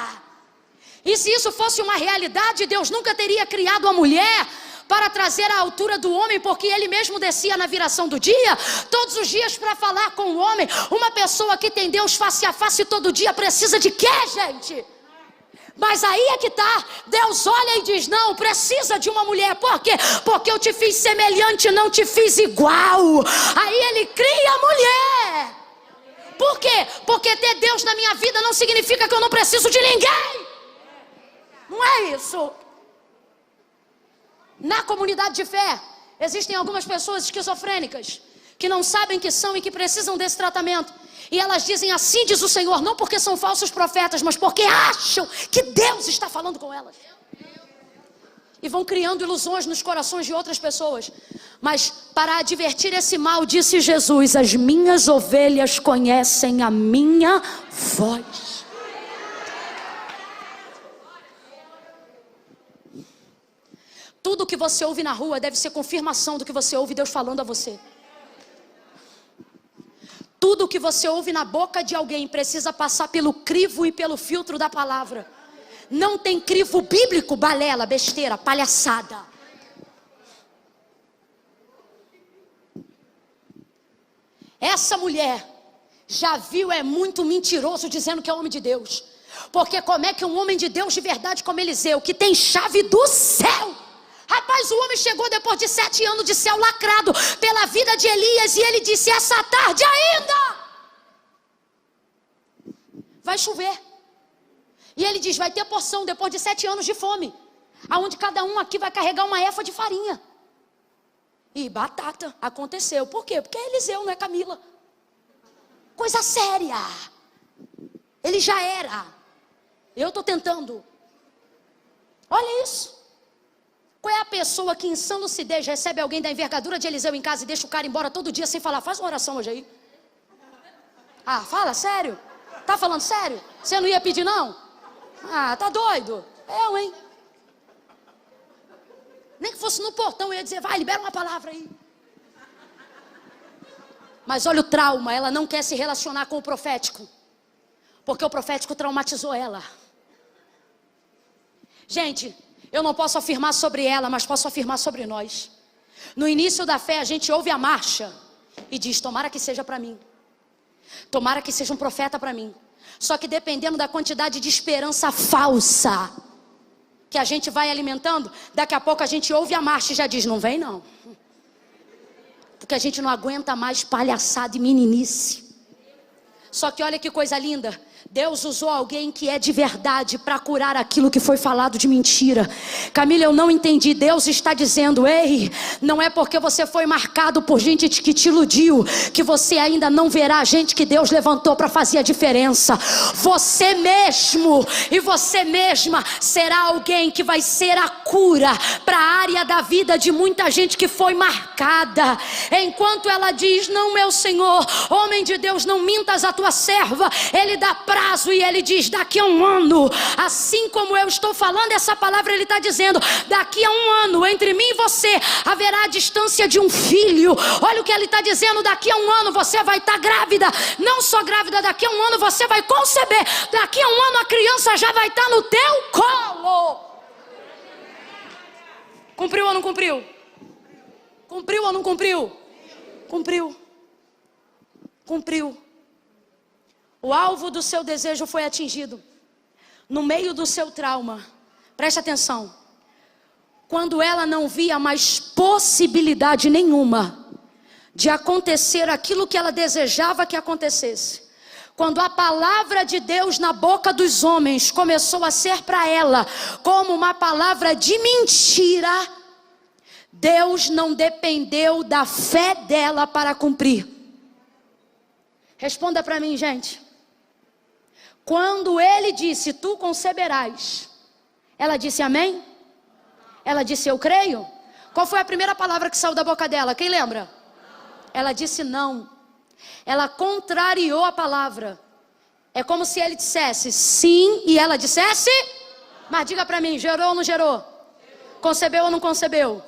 E se isso fosse uma realidade, Deus nunca teria criado a mulher para trazer a altura do homem, porque ele mesmo descia na viração do dia, todos os dias para falar com o homem. Uma pessoa que tem Deus face a face todo dia precisa de quê, gente? Mas aí é que está, Deus olha e diz, não, precisa de uma mulher. Por quê? Porque eu te fiz semelhante, não te fiz igual. Aí ele cria a mulher. Por quê? Porque ter Deus na minha vida não significa que eu não preciso de ninguém. Não é isso. Na comunidade de fé, existem algumas pessoas esquizofrênicas, que não sabem que são e que precisam desse tratamento. E elas dizem, assim diz o Senhor, não porque são falsos profetas, mas porque acham que Deus está falando com elas. E vão criando ilusões nos corações de outras pessoas. Mas para advertir esse mal, disse Jesus, as minhas ovelhas conhecem a minha voz. Tudo que você ouve na rua deve ser confirmação do que você ouve Deus falando a você. Tudo que você ouve na boca de alguém precisa passar pelo crivo e pelo filtro da palavra. Não tem crivo bíblico, balela, besteira, palhaçada. Essa mulher já viu, é muito mentiroso dizendo que é homem de Deus. Porque como é que um homem de Deus de verdade como Eliseu, que tem chave do céu, rapaz, o homem chegou depois de 7 anos de céu lacrado pela vida de Elias, e ele disse: essa tarde ainda vai chover. E ele diz: vai ter porção depois de 7 anos de fome, aonde cada um aqui vai carregar uma efa de farinha e batata. Aconteceu. Por quê? Porque é Eliseu, não é Camila. Coisa séria. Ele já era. Eu estou tentando. Olha isso. Qual é a pessoa que em sã lucidez recebe alguém da envergadura de Eliseu em casa e deixa o cara embora todo dia sem falar: faz uma oração hoje aí? Ah, fala sério? Tá falando sério? Você não ia pedir não? Ah, tá doido? Eu, hein? Nem que fosse no portão, eu ia dizer: vai, libera uma palavra aí. Mas olha o trauma, ela não quer se relacionar com o profético, porque o profético traumatizou ela. Gente, eu não posso afirmar sobre ela, mas posso afirmar sobre nós. No início da fé, a gente ouve a marcha e diz: tomara que seja para mim. Tomara que seja um profeta para mim. Só que dependendo da quantidade de esperança falsa que a gente vai alimentando, daqui a pouco a gente ouve a marcha e já diz: não vem não. Porque a gente não aguenta mais palhaçada e meninice. Só que olha que coisa linda. Deus usou alguém que é de verdade para curar aquilo que foi falado de mentira. Camila, eu não entendi. Deus está dizendo: ei, não é porque você foi marcado por gente que te iludiu que você ainda não verá gente que Deus levantou para fazer a diferença. Você mesmo e você mesma será alguém que vai ser a cura para a área da vida de muita gente que foi marcada. Enquanto ela diz: não, meu Senhor, homem de Deus, não mintas a tua serva, ele dá prazo e ele diz: daqui a um ano, assim como eu estou falando essa palavra, ele está dizendo: daqui a um ano, entre mim e você haverá a distância de um filho. Olha o que ele está dizendo: daqui a um ano você vai estar grávida. Não só grávida, daqui a um ano você vai conceber. Daqui a um ano a criança já vai estar no teu colo. Cumpriu ou não cumpriu? Cumpriu ou não cumpriu? Cumpriu. Cumpriu. O alvo do seu desejo foi atingido. No meio do seu trauma, preste atenção. Quando ela não via mais possibilidade nenhuma de acontecer aquilo que ela desejava que acontecesse, quando a palavra de Deus na boca dos homens começou a ser para ela como uma palavra de mentira, Deus não dependeu da fé dela para cumprir. Responda para mim, gente. Quando ele disse: tu conceberás, ela disse amém? Ela disse: eu creio? Qual foi a primeira palavra que saiu da boca dela? Quem lembra? Ela disse não. Ela contrariou a palavra. É como se ele dissesse sim e ela dissesse. Mas diga para mim, gerou ou não gerou? Concebeu ou não concebeu?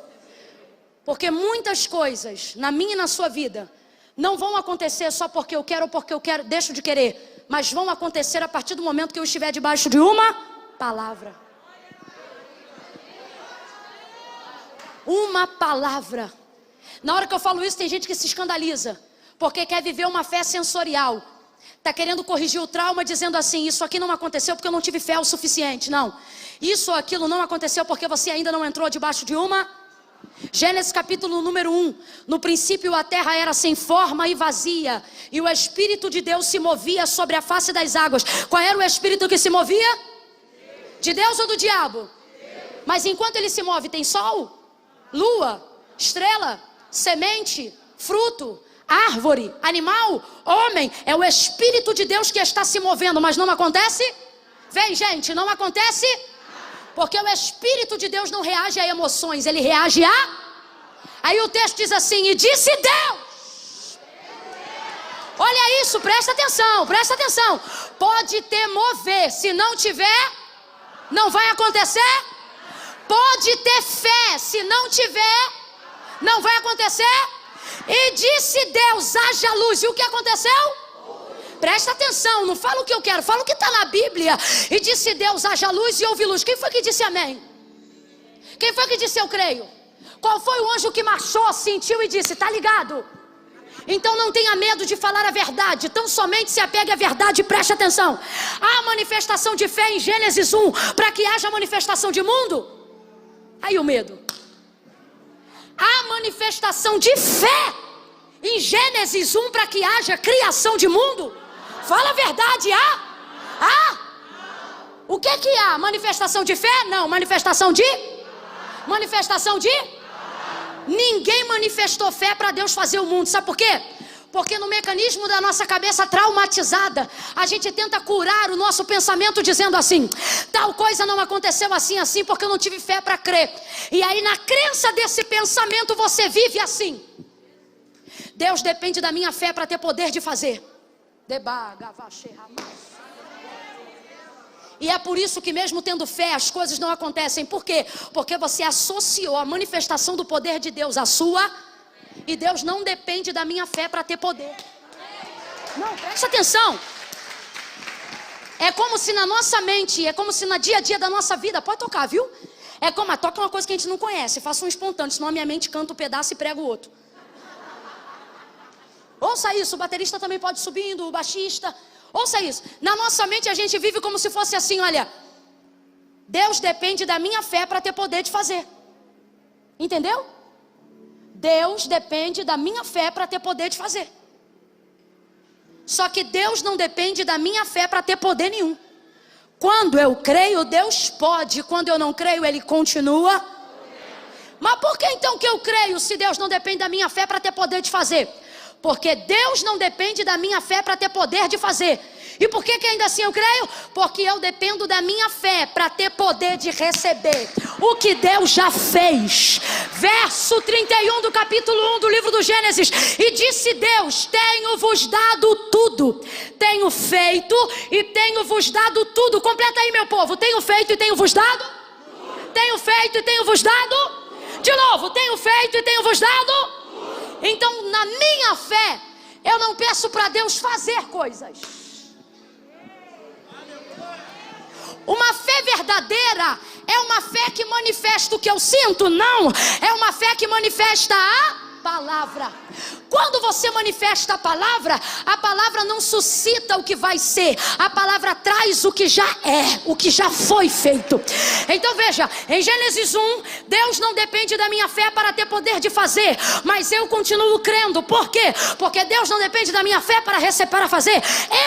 Porque muitas coisas na minha e na sua vida não vão acontecer só porque eu quero ou porque eu quero, deixo de querer, mas vão acontecer a partir do momento que eu estiver debaixo de uma palavra. Uma palavra. Na hora que eu falo isso, tem gente que se escandaliza, porque quer viver uma fé sensorial. Está querendo corrigir o trauma dizendo assim: isso aqui não aconteceu porque eu não tive fé o suficiente. Não, isso ou aquilo não aconteceu porque você ainda não entrou debaixo de uma. Gênesis capítulo número 1. No princípio a terra era sem forma e vazia, e o Espírito de Deus se movia sobre a face das águas. Qual era o Espírito que se movia? De Deus ou do diabo? Mas enquanto ele se move, tem sol, lua, estrela, semente, fruto, árvore, animal, homem. É o Espírito de Deus que está se movendo, mas não acontece? Vem, gente, não acontece? Porque o Espírito de Deus não reage a emoções, ele reage a... Aí o texto diz assim: e disse Deus. Olha isso, presta atenção, presta atenção. Pode ter mover, se não tiver, não vai acontecer. Pode ter fé, se não tiver, não vai acontecer. E disse Deus, haja luz. E o que aconteceu? Presta atenção, não fala o que eu quero, fala o que está na Bíblia. E disse Deus, haja luz, e houve luz. Quem foi que disse amém? Quem foi que disse eu creio? Qual foi o anjo que marchou, sentiu e disse, tá ligado? Então não tenha medo de falar a verdade, tão somente se apegue à verdade e preste atenção. Há manifestação de fé em Gênesis 1, para que haja manifestação de mundo. Aí o medo. Há manifestação de fé em Gênesis 1, para que haja criação de mundo. Fala a verdade, há? O que há? Manifestação de fé? Não, manifestação de? Ninguém manifestou fé para Deus fazer o mundo, sabe por quê? Porque no mecanismo da nossa cabeça traumatizada, a gente tenta curar o nosso pensamento dizendo assim, tal coisa não aconteceu assim, porque eu não tive fé para crer. E aí na crença desse pensamento você vive assim. Deus depende da minha fé para ter poder de fazer. E é por isso que mesmo tendo fé, as coisas não acontecem. Por quê? Porque você associou a manifestação do poder de Deus à sua. E Deus não depende da minha fé para ter poder. Não, presta atenção. É como se na nossa mente, é como se no dia a dia da nossa vida, pode tocar, viu? É como, toca uma coisa que a gente não conhece, faça um espontâneo, senão a minha mente canta um pedaço e prega o outro. Ouça isso, o baterista também pode ir subindo, o baixista. Ouça isso, na nossa mente a gente vive como se fosse assim, olha, Deus depende da minha fé para ter poder de fazer. Entendeu? Deus depende da minha fé para ter poder de fazer. Só que Deus não depende da minha fé para ter poder nenhum. Quando eu creio, Deus pode. Quando eu não creio, Ele continua. Mas por que então que eu creio se Deus não depende da minha fé para ter poder de fazer? Porque Deus não depende da minha fé para ter poder de fazer. E por que ainda assim eu creio? Porque eu dependo da minha fé para ter poder de receber o que Deus já fez. Verso 31 do capítulo 1 do livro do Gênesis. E disse Deus, tenho-vos dado tudo. Tenho feito e tenho-vos dado tudo. Completa aí, meu povo. Tenho feito e tenho-vos dado. Tenho feito e tenho-vos dado. De novo, tenho feito e tenho-vos dado. Então, na minha fé, eu não peço para Deus fazer coisas. Uma fé verdadeira é uma fé que manifesta o que eu sinto? Não, é uma fé que manifesta a palavra. Quando você manifesta a palavra não suscita o que vai ser, a palavra traz o que já é, o que já foi feito. Então veja, em Gênesis 1, Deus não depende da minha fé para ter poder de fazer, mas eu continuo crendo. Por quê? Porque Deus não depende da minha fé para fazer,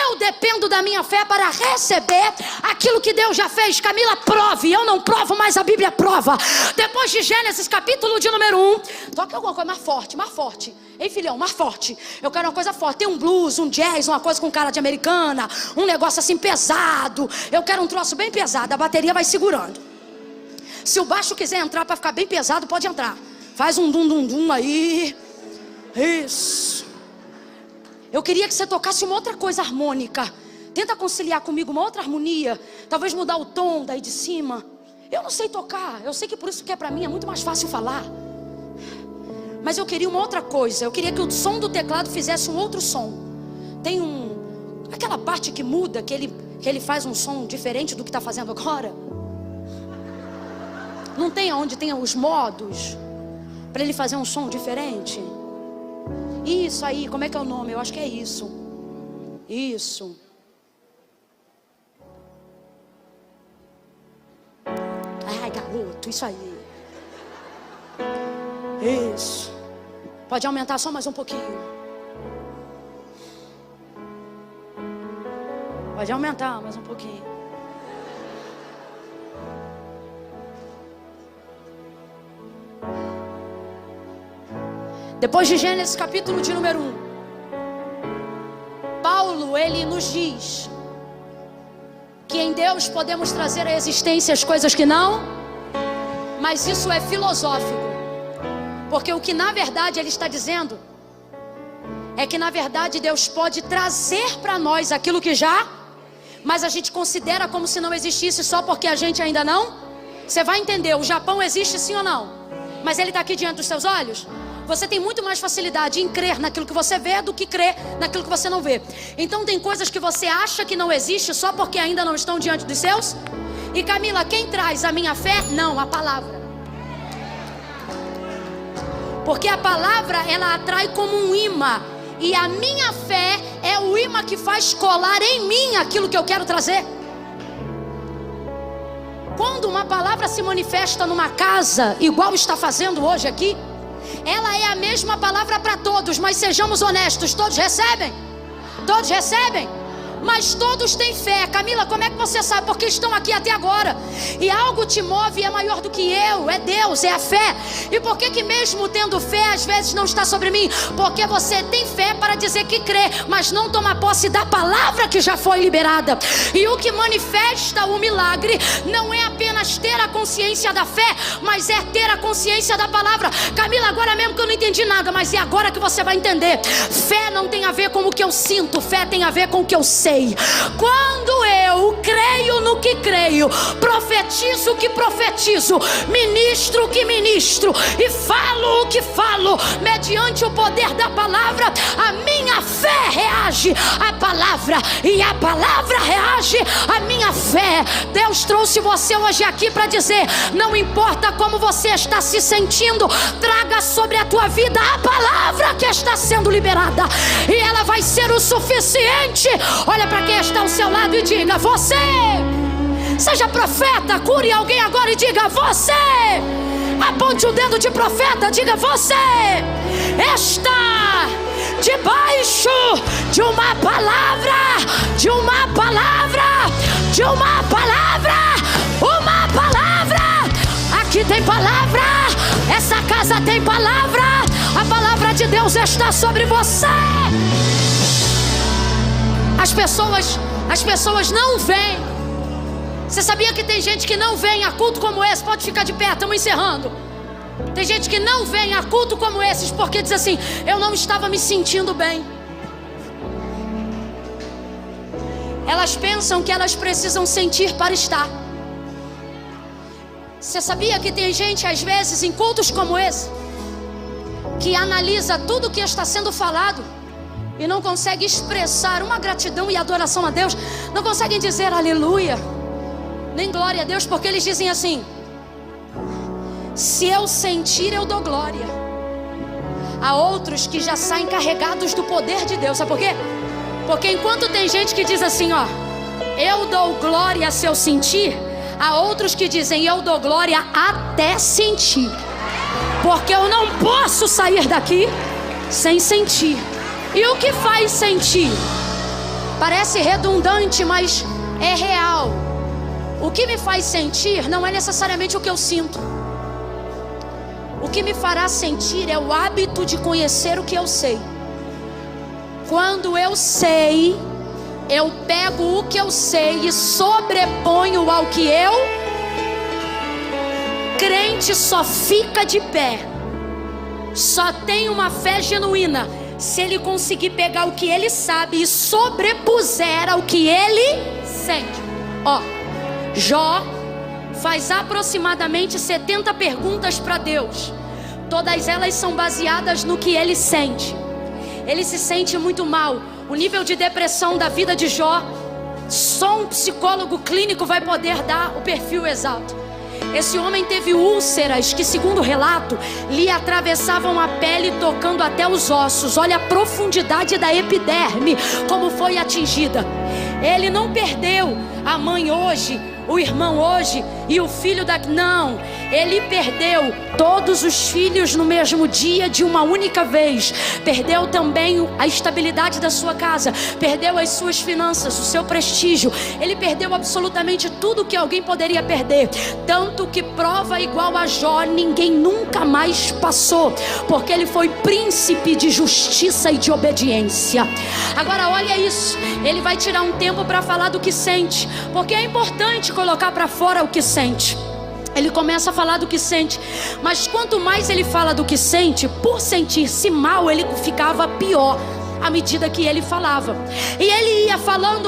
eu dependo da minha fé para receber aquilo que Deus já fez. Camila, prove, eu não provo, mas a Bíblia prova. Depois de Gênesis, capítulo de número 1, toca alguma coisa mais forte. Ei, filhão, mais forte. Eu quero uma coisa forte. Tem um blues, um jazz, uma coisa com cara de americana, um negócio assim pesado. Eu quero um troço bem pesado. A bateria vai segurando. Se o baixo quiser entrar para ficar bem pesado, pode entrar. Faz um dum-dum-dum aí. Isso. Eu queria que você tocasse uma outra coisa harmônica. Tenta conciliar comigo uma outra harmonia. Talvez mudar o tom daí de cima. Eu não sei tocar. Eu sei que por isso que é para mim é muito mais fácil falar. Mas eu queria uma outra coisa. Eu queria que o som do teclado fizesse um outro som. Tem aquela parte que muda, que ele faz um som diferente do que está fazendo agora. Não tem onde tem os modos para ele fazer um som diferente. Isso aí, como é que é o nome? Eu acho que é isso. Isso. Ai, garoto, isso aí. Isso. Pode aumentar só mais um pouquinho. Pode aumentar mais um pouquinho. Depois de Gênesis capítulo de número 1, Paulo, ele nos diz que em Deus podemos trazer à existência as coisas que não, mas isso é filosófico. Porque o que na verdade ele está dizendo é que na verdade Deus pode trazer para nós aquilo que já, mas a gente considera como se não existisse só porque a gente ainda não. Você vai entender, o Japão existe sim ou não? Mas ele está aqui diante dos seus olhos? Você tem muito mais facilidade em crer naquilo que você vê do que crer naquilo que você não vê. Então tem coisas que você acha que não existe só porque ainda não estão diante dos seus. E Camila, quem traz a minha fé? Não, a palavra. Porque a palavra, ela atrai como um imã. E a minha fé é o imã que faz colar em mim aquilo que eu quero trazer. Quando uma palavra se manifesta numa casa, igual está fazendo hoje aqui, ela é a mesma palavra para todos, mas sejamos honestos, todos recebem? Todos recebem? Mas todos têm fé. Camila, como é que você sabe? Porque estão aqui até agora. E algo te move, é maior do que eu. É Deus, é a fé. E por que mesmo tendo fé, às vezes não está sobre mim? Porque você tem fé para dizer que crê, mas não toma posse da palavra que já foi liberada. E o que manifesta o milagre não é apenas ter a consciência da fé, mas é ter a consciência da palavra. Camila, agora mesmo que eu não entendi nada, mas é agora que você vai entender. Fé não tem a ver com o que eu sinto, fé tem a ver com o que eu sei. Quando eu creio no que creio, profetizo o que profetizo, ministro o que ministro e falo o que falo, mediante o poder da palavra, a minha fé reage à palavra e a palavra reage à minha fé. Deus trouxe você hoje aqui para dizer: não importa como você está se sentindo, traga sobre a tua vida a palavra que está sendo liberada, e ela vai ser o suficiente. Olha para quem está ao seu lado e diga: você. Seja profeta, cure alguém agora e diga: você. Aponte o dedo de profeta, diga: você está debaixo de uma palavra, de uma palavra, de uma palavra, uma palavra. Aqui tem palavra, essa casa tem palavra, a palavra de Deus está sobre você. As pessoas não vêm. Você sabia que tem gente que não vem a culto como esse? Pode ficar de pé, estamos encerrando. Tem gente que não vem a culto como esses porque diz assim: eu não estava me sentindo bem. Elas pensam que elas precisam sentir para estar. Você sabia que tem gente às vezes em cultos como esse que analisa tudo o que está sendo falado e não consegue expressar uma gratidão e adoração a Deus? Não conseguem dizer aleluia, nem glória a Deus, porque eles dizem assim: se eu sentir, eu dou glória. Há outros que já saem carregados do poder de Deus. Sabe por quê? Porque enquanto tem gente que diz assim, ó, eu dou glória se eu sentir, há outros que dizem, eu dou glória até sentir. Porque eu não posso sair daqui sem sentir. E o que faz sentir? Parece redundante, mas é real. O que me faz sentir não é necessariamente o que eu sinto. O que me fará sentir é o hábito de conhecer o que eu sei. Quando eu sei, eu pego o que eu sei e sobreponho ao que eu. Crente só fica de pé, só tem uma fé genuína se ele conseguir pegar o que ele sabe e sobrepuser ao que ele sente. Ó, Jó faz aproximadamente 70 perguntas para Deus. Todas elas são baseadas no que ele sente. Ele se sente muito mal. O nível de depressão da vida de Jó, só um psicólogo clínico vai poder dar o perfil exato. Esse homem teve úlceras que, segundo o relato, lhe atravessavam a pele, tocando até os ossos. Olha a profundidade da epiderme, como foi atingida. Ele não perdeu a mãe hoje, o irmão hoje e o filho daqui. Não, ele perdeu todos os filhos no mesmo dia, de uma única vez. Perdeu também a estabilidade da sua casa, perdeu as suas finanças, o seu prestígio. Ele perdeu absolutamente tudo que alguém poderia perder. Tanto que prova igual a Jó ninguém nunca mais passou, porque ele foi príncipe de justiça e de obediência. Agora olha isso, ele vai tirar um tempo para falar do que sente, porque é importante colocar para fora o que sente. Ele começa a falar do que sente, mas quanto mais ele fala do que sente, por sentir-se mal, ele ficava pior. à medida que ele falava. E ele ia falando,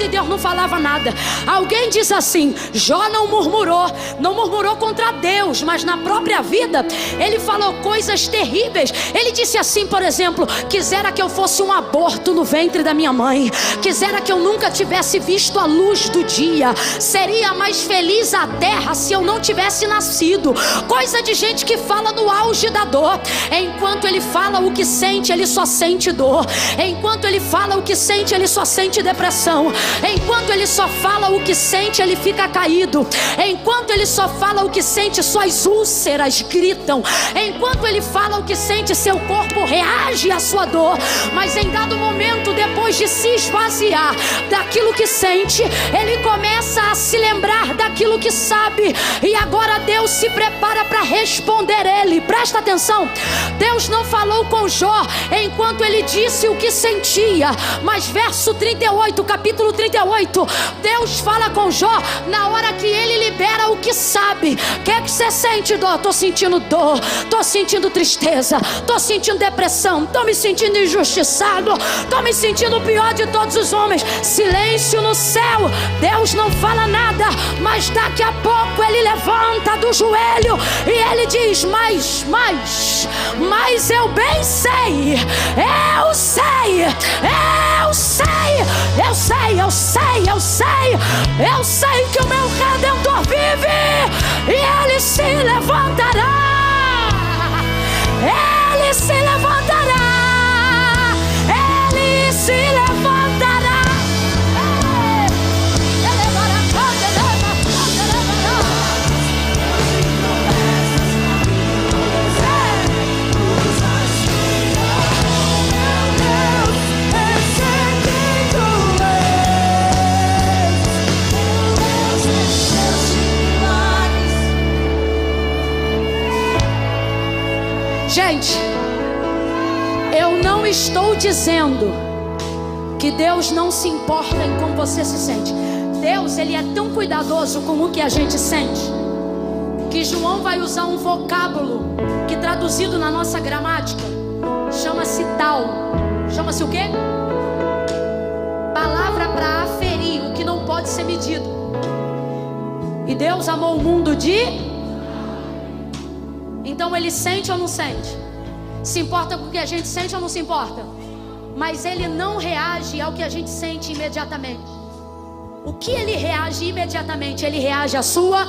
e Deus não falava nada. Alguém diz assim: Jó não murmurou contra Deus, mas na própria vida ele falou coisas terríveis. Ele disse assim, por exemplo: quisera que eu fosse um aborto no ventre da minha mãe, quisera que eu nunca tivesse visto a luz do dia, seria mais feliz a terra se eu não tivesse nascido. Coisa de gente que fala no auge da dor. Enquanto ele fala o que sente, ele só sente dor. Enquanto ele fala o que sente, ele só sente depressão. Enquanto ele só fala o que sente, ele fica caído. Enquanto ele só fala o que sente, suas úlceras gritam. Enquanto ele fala o que sente, seu corpo reage à sua dor. Mas em dado momento, depois de se esvaziar daquilo que sente, ele começa a se lembrar daquilo que sabe. E agora Deus se prepara para responder ele. Presta atenção, Deus não falou com Jó enquanto ele disse o que sentia, mas verso 38, capítulo 38, Deus fala com Jó na hora que ele libera o que sabe. O que é que você sente, dor? Estou sentindo dor, estou sentindo tristeza, estou sentindo depressão, estou me sentindo injustiçado, estou me sentindo o pior de todos os homens. Silêncio no céu, Deus não fala nada, mas daqui a pouco ele levanta do joelho e ele diz: mas eu bem sei, eu sei que o meu Redentor vive e ele se levantará, ele se levantará, ele se levantará. Gente, eu não estou dizendo que Deus não se importa em como você se sente. Deus, ele é tão cuidadoso com o que a gente sente, que João vai usar um vocábulo que, traduzido na nossa gramática, chama-se tal. Chama-se o quê? Palavra para aferir o que não pode ser medido. E Deus amou o mundo de... Então ele sente ou não sente? Se importa com o que a gente sente ou não se importa? Mas ele não reage ao que a gente sente imediatamente. O que ele reage imediatamente? Ele reage à sua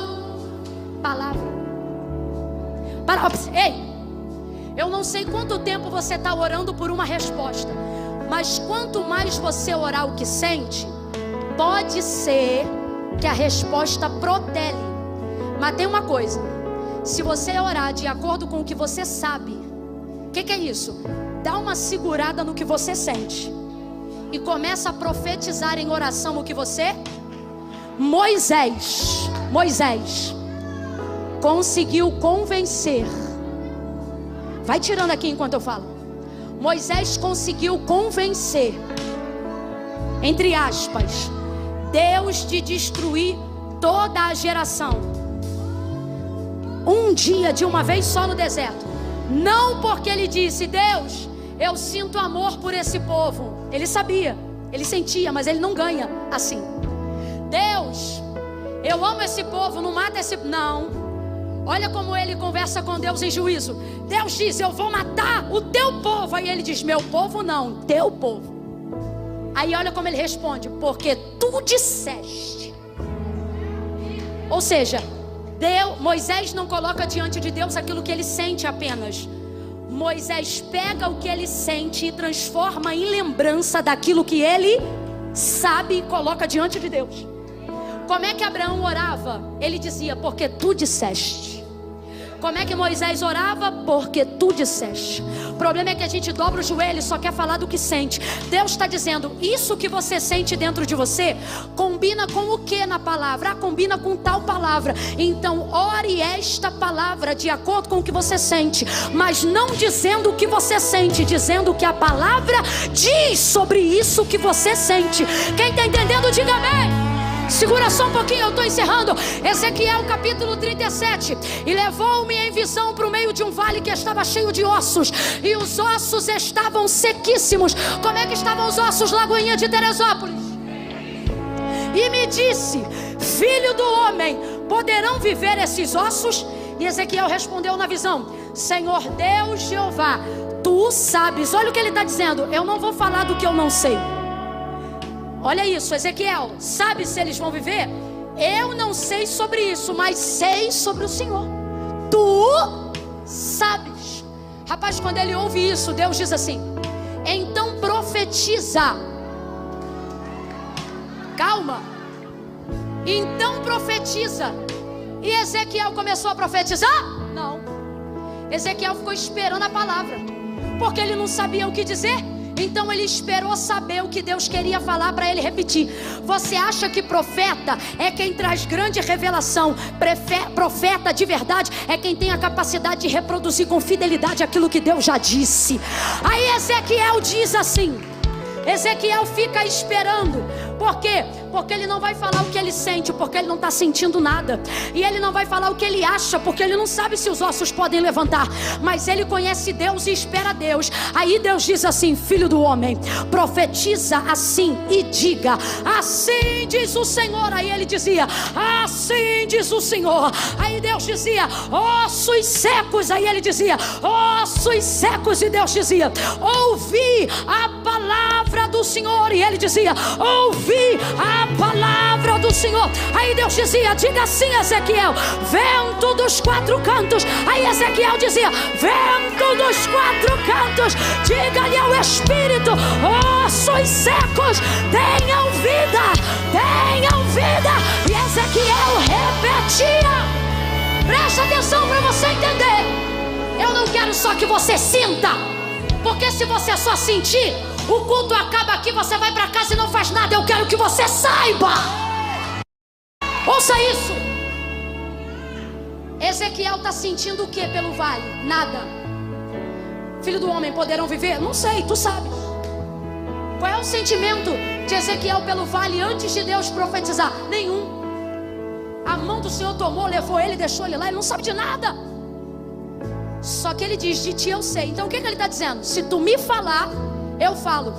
palavra. Ei, eu não sei quanto tempo você está orando por uma resposta, mas quanto mais você orar o que sente, pode ser que a resposta protele. Mas tem uma coisa: se você orar de acordo com o que você sabe, o que é isso? Dá uma segurada no que você sente e começa a profetizar em oração o que você... Moisés conseguiu convencer. Vai tirando aqui enquanto eu falo. Moisés conseguiu convencer, entre aspas, Deus de destruir toda a geração um dia, de uma vez só no deserto. Não porque ele disse: Deus, eu sinto amor por esse povo. Ele sabia, ele sentia, mas ele não ganha assim. Deus, eu amo esse povo, não mata esse... Não. Olha como ele conversa com Deus em juízo. Deus diz: eu vou matar o teu povo. Aí ele diz: meu povo não, teu povo. Aí olha como ele responde: porque tu disseste. Ou seja, Moisés não coloca diante de Deus aquilo que ele sente apenas. Moisés pega o que ele sente e transforma em lembrança daquilo que ele sabe e coloca diante de Deus. Como é que Abraão orava? Ele dizia: porque tu disseste. Como é que Moisés orava? Porque tu disseste. O problema é que a gente dobra o joelho e só quer falar do que sente. Deus está dizendo: isso que você sente dentro de você combina com o que na palavra? Combina com tal palavra. Então ore esta palavra de acordo com o que você sente, mas não dizendo o que você sente, dizendo o que a palavra diz sobre isso que você sente. Quem está entendendo, diga amém. Segura só um pouquinho, eu estou encerrando. Ezequiel capítulo 37. E levou-me em visão para o meio de um vale que estava cheio de ossos, e os ossos estavam sequíssimos. Como é que estavam os ossos, Lagoinha de Teresópolis? E me disse: filho do homem, poderão viver esses ossos? E Ezequiel respondeu na visão: Senhor Deus Jeová, tu sabes. Olha o que ele está dizendo: eu não vou falar do que eu não sei. Olha isso, Ezequiel, sabe se eles vão viver? Eu não sei sobre isso, mas sei sobre o Senhor. Tu sabes. Rapaz, quando ele ouve isso, Deus diz assim: então profetiza. Calma. Então profetiza. E Ezequiel começou a profetizar? Não. Ezequiel ficou esperando a palavra, porque ele não sabia o que dizer. Então ele esperou saber o que Deus queria falar para ele repetir. Você acha que profeta é quem traz grande revelação? Profeta de verdade é quem tem a capacidade de reproduzir com fidelidade aquilo que Deus já disse. Aí Ezequiel diz assim, Ezequiel fica esperando. Por quê? Porque ele não vai falar o que ele sente, porque ele não está sentindo nada. E ele não vai falar o que ele acha, porque ele não sabe se os ossos podem levantar. Mas ele conhece Deus e espera Deus. Aí Deus diz assim: filho do homem, profetiza assim e diga: assim diz o Senhor. Aí ele dizia: assim diz o Senhor. Aí Deus dizia: ossos secos. Aí ele dizia: ossos secos. E Deus dizia: ouvi a palavra do Senhor. E ele dizia: ouvi a palavra do Senhor. Aí Deus dizia: diga assim, Ezequiel: vento dos quatro cantos. Aí Ezequiel dizia: vento dos quatro cantos, diga-lhe ao Espírito: ossos secos, tenham vida, tenham vida. E Ezequiel repetia. Presta atenção para você entender. Eu não quero só que você sinta, porque se você só sentir, o culto acaba aqui, você vai para casa e não faz nada. Eu quero que você saiba. Ouça isso. Ezequiel está sentindo o que pelo vale? Nada. Filho do homem, poderão viver? Não sei, tu sabes. Qual é o sentimento de Ezequiel pelo vale antes de Deus profetizar? Nenhum. A mão do Senhor tomou, levou ele, deixou ele lá. Ele não sabe de nada. Só que ele diz: de ti eu sei. Então o que ele está dizendo? Se tu me falar, eu falo.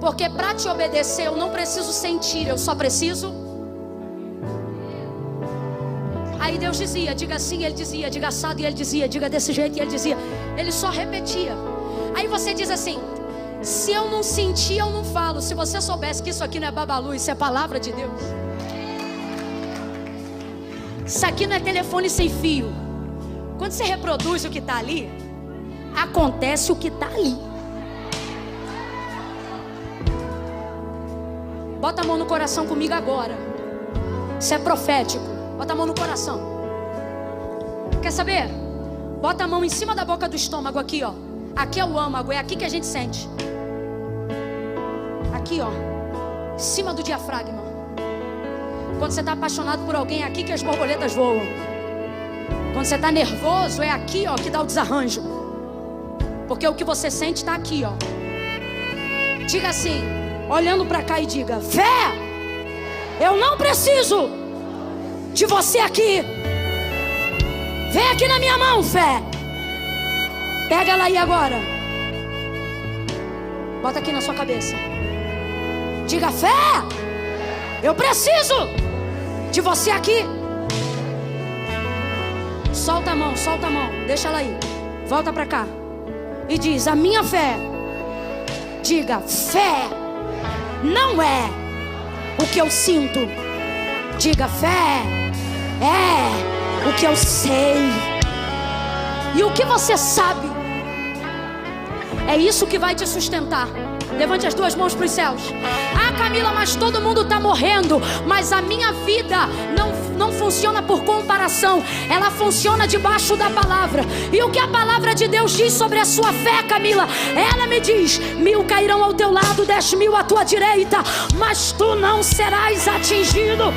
Porque para te obedecer eu não preciso sentir, eu só preciso. Aí Deus dizia: diga assim, ele dizia, diga assado, e ele dizia, diga desse jeito, e ele dizia. Ele só repetia. Aí você diz assim: se eu não sentir, eu não falo. Se você soubesse que isso aqui não é babalu, isso é palavra de Deus. Isso aqui não é telefone sem fio. Quando você reproduz o que está ali, acontece o que está ali. Bota a mão no coração comigo agora. Isso é profético. Bota a mão no coração. Quer saber? Bota a mão em cima da boca do estômago aqui, ó. Aqui é o âmago, é aqui que a gente sente. Aqui, ó. Em cima do diafragma. Quando você está apaixonado por alguém, é aqui que as borboletas voam. Quando você está nervoso, é aqui, ó, que dá o desarranjo. Porque o que você sente está aqui, ó. Diga assim, olhando para cá, e diga: fé, eu não preciso de você aqui. Vem aqui na minha mão, fé. Pega ela aí agora. Bota aqui na sua cabeça. Diga: fé, eu preciso de você aqui. Solta a mão, deixa ela aí. Volta para cá e diz: a minha fé. Diga: fé não é o que eu sinto. Diga: fé é o que eu sei. E o que você sabe é isso que vai te sustentar. Levante as duas mãos para os céus. Ah, Camila, mas todo mundo está morrendo. Mas a minha vida não funciona por comparação. Ela funciona debaixo da palavra. E o que a palavra de Deus diz sobre a sua fé, Camila? Ela me diz: 1000 cairão ao teu lado, 10.000 à tua direita, mas tu não serás atingido.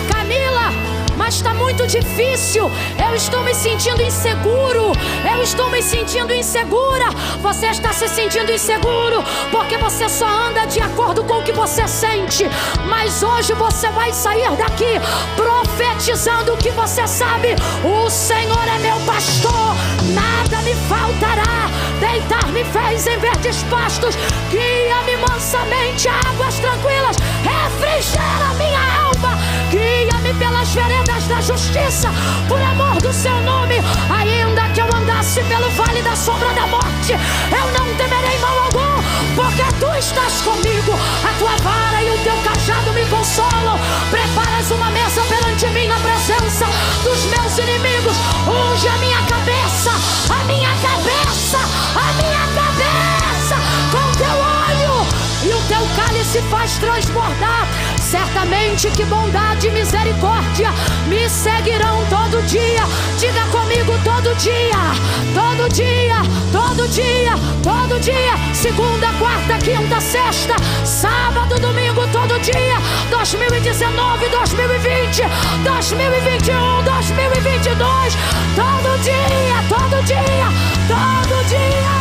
Camila, mas está muito difícil. Eu estou me sentindo inseguro. Eu estou me sentindo insegura. Você está se sentindo inseguro porque você só anda de acordo com o que você sente. Mas hoje você vai sair daqui profetizando o que você sabe. O Senhor é meu pastor, nada me faltará. Deitar-me fez em verdes pastos, guia-me mansamente a águas tranquilas, refrigera minha alma. Guia-me pelas veredas da justiça, por amor do seu nome. Ainda que eu andasse pelo vale da sombra da morte, eu não temerei mal algum, porque tu estás comigo. A tua vara e o teu cajado me consolam. Preparas uma mesa perante mim na presença dos meus inimigos. Unge a minha cabeça, a minha cabeça, a minha cabeça com teu óleo, e o teu cálice faz transbordar. Certamente que bondade e misericórdia me seguirão todo dia. Diga comigo: todo dia, todo dia, todo dia, todo dia. Segunda, quarta, quinta, sexta, sábado, domingo, todo dia. 2019, 2020, 2021, 2022. Todo dia, todo dia, todo dia.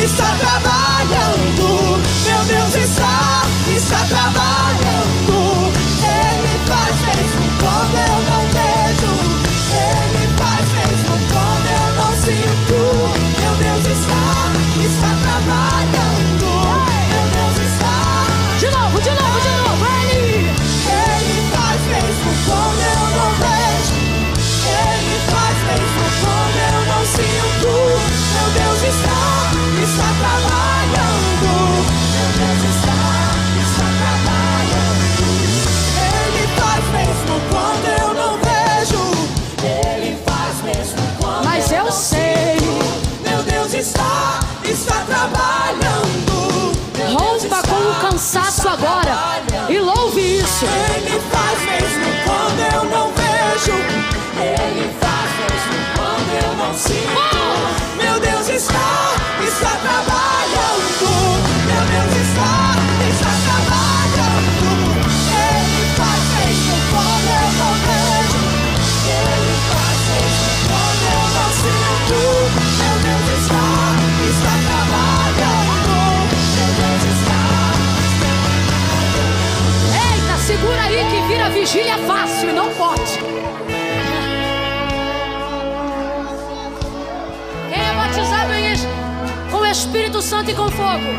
Está trabalhando, meu Deus está trabalhando. Ele faz mesmo quando eu não vejo. Ele faz mesmo quando eu não sinto. Meu Deus está trabalhando. Meu Deus está. De novo, ele. Ele faz mesmo quando eu não vejo. Ele faz mesmo quando eu não sinto. Meu Deus está trabalhando. Meu Deus está trabalhando. Ele faz mesmo quando eu não vejo. Ele faz mesmo quando mas eu não sei. sinto. Meu Deus está trabalhando. Rompa com o cansaço agora e louve isso. Ele faz mesmo quando eu não vejo. Ele faz mesmo quando eu não sinto. Meu Deus está trabalhando. Meu Deus está trabalhando. Ele faz mesmo quando eu não vejo. Ele faz mesmo quando eu não sinto. Meu Deus está trabalhando. Meu Deus está. Eita, segura aí que vira vigília fácil e não pode. Quem é batizado com o Espírito Santo e com fogo?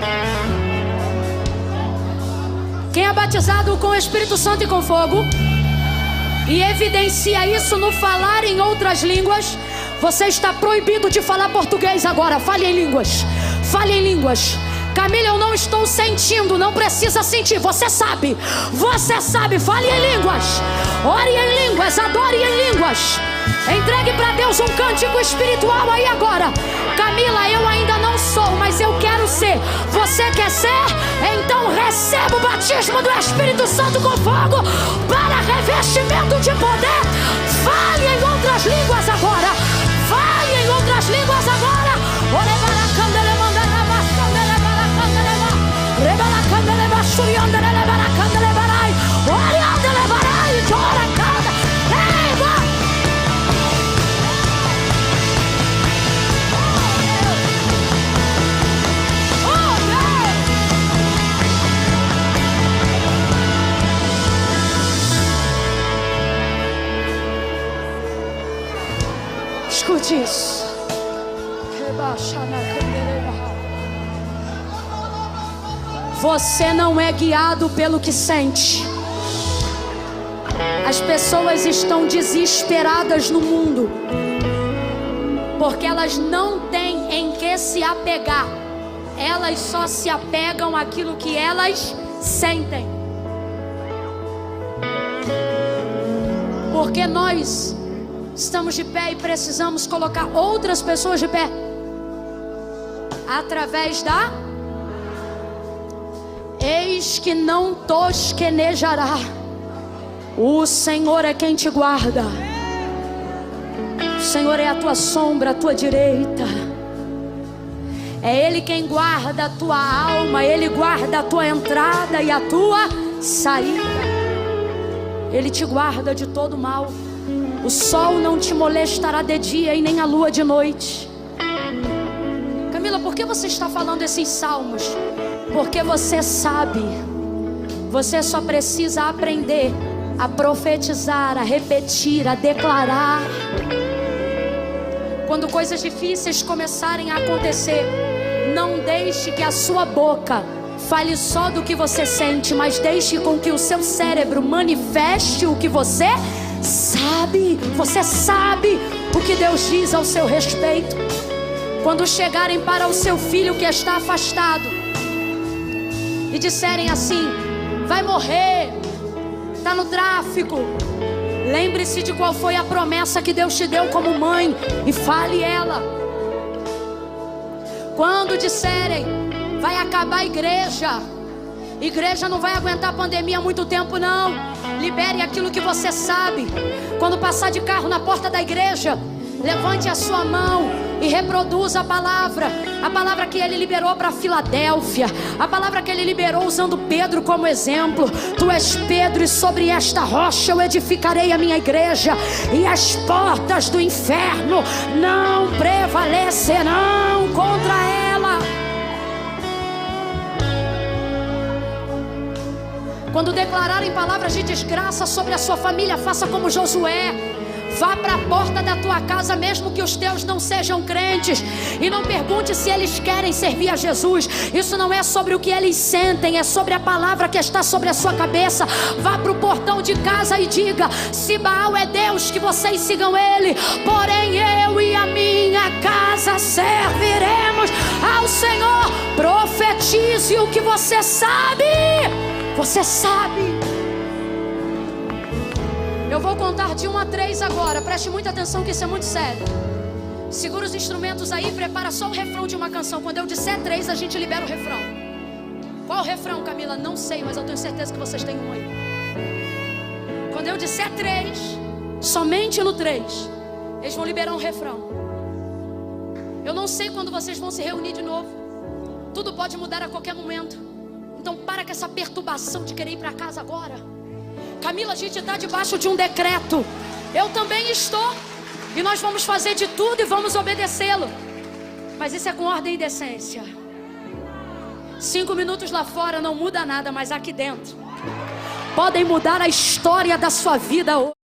Quem é batizado com o Espírito Santo e com fogo e evidencia isso no falar em outras línguas, você está proibido de falar português agora. Fale em línguas. Fale em línguas. Camila, eu não estou sentindo. Não precisa sentir. Você sabe. Você sabe. Fale em línguas. Ore em línguas. Adore em línguas. Entregue para Deus um cântico espiritual aí agora. Camila, eu ainda não sou, mas eu quero ser. Você quer ser? Então receba o batismo do Espírito Santo com fogo para revestimento de poder. Fale em outras línguas agora. Fale em outras línguas agora. Escute isso. Você não é guiado pelo que sente. As pessoas estão desesperadas no mundo porque elas não têm em que se apegar. Elas só se apegam àquilo que elas sentem. Porque nós estamos de pé e precisamos colocar outras pessoas de pé através da eis que não tosquenejará. O Senhor é quem te guarda. O Senhor é a tua sombra, a tua direita. É Ele quem guarda a tua alma, Ele guarda a tua entrada e a tua saída. Ele te guarda de todo mal. O sol não te molestará de dia e nem a lua de noite. Camila, por que você está falando esses salmos? Porque você sabe. Você só precisa aprender a profetizar, a repetir, a declarar. Quando coisas difíceis começarem a acontecer, não deixe que a sua boca fale só do que você sente, mas deixe com que o seu cérebro manifeste o que você sabe. Você sabe o que Deus diz ao seu respeito. Quando chegarem para o seu filho que está afastado e disserem assim: vai morrer, está no tráfico, lembre-se de qual foi a promessa que Deus te deu como mãe e fale ela. Quando disserem: vai acabar a igreja não vai aguentar a pandemia há muito tempo, não, libere aquilo que você sabe. Quando passar de carro na porta da igreja, levante a sua mão e reproduza a palavra que Ele liberou para Filadélfia, a palavra que Ele liberou usando Pedro como exemplo. Tu és Pedro, e sobre esta rocha eu edificarei a minha igreja, e as portas do inferno não prevalecerão contra ela. Quando declararem palavras de desgraça sobre a sua família, faça como Josué. Vá para a porta da tua casa, mesmo que os teus não sejam crentes, e não pergunte se eles querem servir a Jesus. Isso não é sobre o que eles sentem, é sobre a palavra que está sobre a sua cabeça. Vá para o portão de casa e diga: se Baal é Deus, que vocês sigam ele, porém eu e a minha casa serviremos ao Senhor. Profetize o que você sabe. Você sabe. Eu vou contar de 1 a 3 agora. Preste muita atenção que isso é muito sério. Segura os instrumentos aí, prepara só o refrão de uma canção. Quando eu disser 3, a gente libera o refrão. Qual o refrão, Camila? Não sei, mas eu tenho certeza que vocês têm um aí. Quando eu disser 3, somente no 3, eles vão liberar um refrão. Eu não sei quando vocês vão se reunir de novo. Tudo pode mudar a qualquer momento. Então para com essa perturbação de querer ir para casa agora. Camila, a gente está debaixo de um decreto. Eu também estou. E nós vamos fazer de tudo e vamos obedecê-lo. Mas isso é com ordem e decência. 5 minutos lá fora não muda nada, mas aqui dentro podem mudar a história da sua vida hoje.